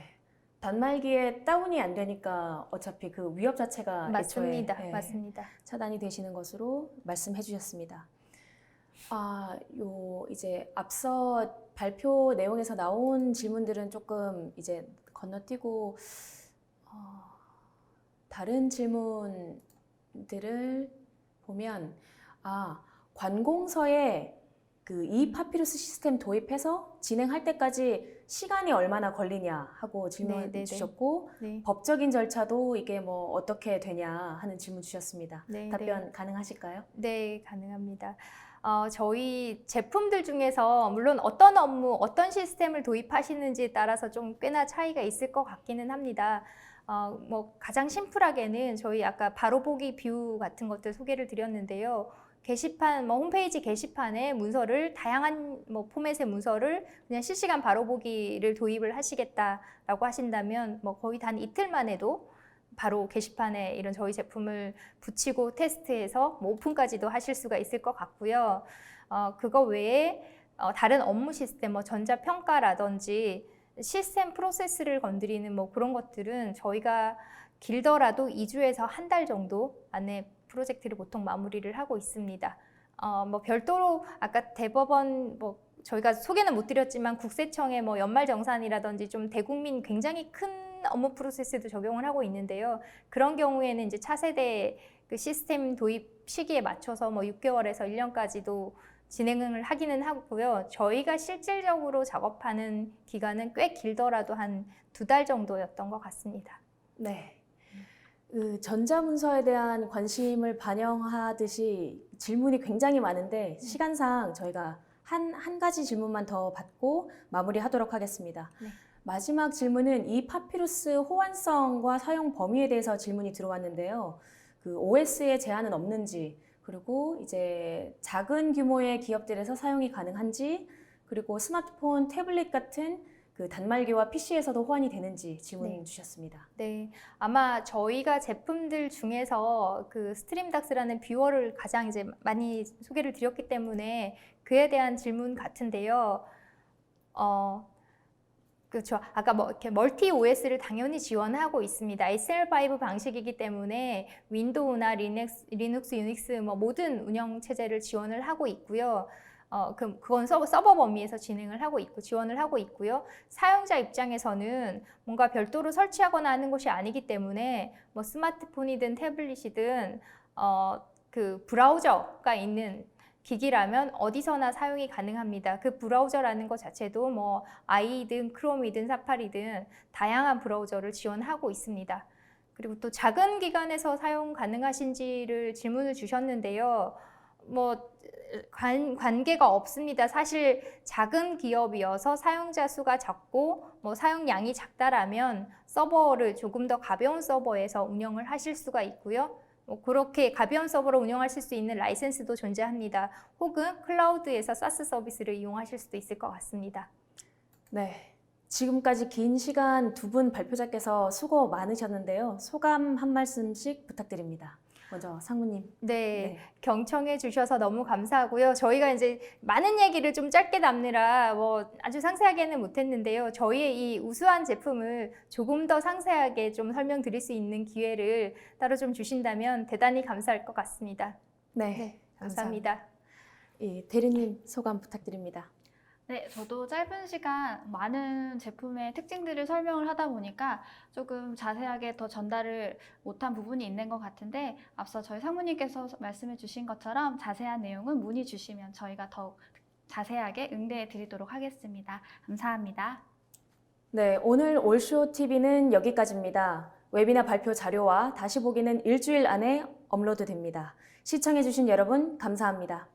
[SPEAKER 1] 단말기에 다운이 안 되니까 어차피 그 위협 자체가
[SPEAKER 2] 맞습니다.
[SPEAKER 1] 애초에
[SPEAKER 2] 맞습니다.
[SPEAKER 1] 차단이 되시는 것으로 말씀해 주셨습니다. 이제 앞서 발표 내용에서 나온 질문들은 조금 이제 건너뛰고 다른 질문들을 보면 관공서에 그 이 파피루스 시스템 도입해서 진행할 때까지 시간이 얼마나 걸리냐 하고 질문
[SPEAKER 2] 네.
[SPEAKER 1] 주셨고
[SPEAKER 2] 네.
[SPEAKER 1] 법적인 절차도 이게 뭐 어떻게 되냐 하는 질문 주셨습니다.
[SPEAKER 2] 네,
[SPEAKER 1] 답변 가능하실까요?
[SPEAKER 2] 네, 가능합니다. 저희 제품들 중에서 물론 어떤 업무, 어떤 시스템을 도입하시는지에 따라서 좀 꽤나 차이가 있을 것 같기는 합니다. 뭐 가장 심플하게는 저희 아까 바로 보기 뷰 같은 것들 소개를 드렸는데요. 게시판, 홈페이지 게시판에 문서를 다양한 포맷의 문서를 그냥 실시간 바로 보기를 도입을 하시겠다라고 하신다면 거의 단 이틀만 해도 바로 게시판에 이런 저희 제품을 붙이고 테스트해서 오픈까지도 하실 수가 있을 것 같고요. 그거 외에 다른 업무 시스템, 전자평가라든지 시스템 프로세스를 건드리는 그런 것들은 저희가 길더라도 2주에서 한 달 정도 안에 프로젝트를 보통 마무리를 하고 있습니다. 별도로 아까 대법원 저희가 소개는 못 드렸지만 국세청의 연말정산이라든지 좀 대국민 굉장히 큰 업무 프로세스도 적용을 하고 있는데요. 그런 경우에는 이제 차세대 그 시스템 도입 시기에 맞춰서 6개월에서 1년까지도 진행을 하기는 하고요. 저희가 실질적으로 작업하는 기간은 꽤 길더라도 한 2달 정도였던 것 같습니다.
[SPEAKER 1] 네. 그 전자문서에 대한 관심을 반영하듯이 질문이 굉장히 많은데 시간상 저희가 한 가지 질문만 더 받고 마무리하도록 하겠습니다.
[SPEAKER 2] 네.
[SPEAKER 1] 마지막 질문은 이 파피루스 호환성과 사용 범위에 대해서 질문이 들어왔는데요. 그 OS에 제한은 없는지, 그리고 이제 작은 규모의 기업들에서 사용이 가능한지, 그리고 스마트폰, 태블릿 같은 그 단말기와 PC에서도 호환이 되는지 질문 주셨습니다.
[SPEAKER 2] 네, 아마 저희가 제품들 중에서 그 스트림닥스라는 뷰어를 가장 이제 많이 소개를 드렸기 때문에 그에 대한 질문 같은데요. 그렇죠. 아까 이렇게 멀티 OS를 당연히 지원하고 있습니다. HTML5 방식이기 때문에 윈도우나 리눅스, 유닉스 모든 운영 체제를 지원을 하고 있고요. 그건 서버 범위에서 진행을 하고 있고 지원을 하고 있고요. 사용자 입장에서는 뭔가 별도로 설치하거나 하는 것이 아니기 때문에 스마트폰이든 태블릿이든 그 브라우저가 있는 기기라면 어디서나 사용이 가능합니다. 그 브라우저라는 것 자체도 아이든 크롬이든 사파리든 다양한 브라우저를 지원하고 있습니다. 그리고 또 작은 기관에서 사용 가능하신지를 질문을 주셨는데요. 관계가 없습니다. 사실 작은 기업이어서 사용자 수가 적고 사용량이 작다라면 서버를 조금 더 가벼운 서버에서 운영을 하실 수가 있고요. 그렇게 가벼운 서버로 운영하실 수 있는 라이센스도 존재합니다. 혹은 클라우드에서 사스 서비스를 이용하실 수도 있을 것 같습니다.
[SPEAKER 1] 네, 지금까지 긴 시간 두 분 발표자께서 수고 많으셨는데요. 소감 한 말씀씩 부탁드립니다. 먼저 상무님.
[SPEAKER 2] 네, 경청해 주셔서 너무 감사하고요. 저희가 이제 많은 얘기를 좀 짧게 담느라 뭐 아주 상세하게는 못했는데요. 저희의 이 우수한 제품을 조금 더 상세하게 좀 설명드릴 수 있는 기회를 따로 좀 주신다면 대단히 감사할 것 같습니다.
[SPEAKER 1] 네,
[SPEAKER 2] 감사합니다.
[SPEAKER 1] 예, 대리님 소감 부탁드립니다.
[SPEAKER 3] 네, 저도 짧은 시간 많은 제품의 특징들을 설명을 하다 보니까 조금 자세하게 더 전달을 못한 부분이 있는 것 같은데 앞서 저희 상무님께서 말씀해 주신 것처럼 자세한 내용은 문의 주시면 저희가 더욱 자세하게 응대해 드리도록 하겠습니다. 감사합니다.
[SPEAKER 1] 네, 오늘 올쇼 TV는 여기까지입니다. 웨비나 발표 자료와 다시 보기는 일주일 안에 업로드됩니다. 시청해주신 여러분 감사합니다.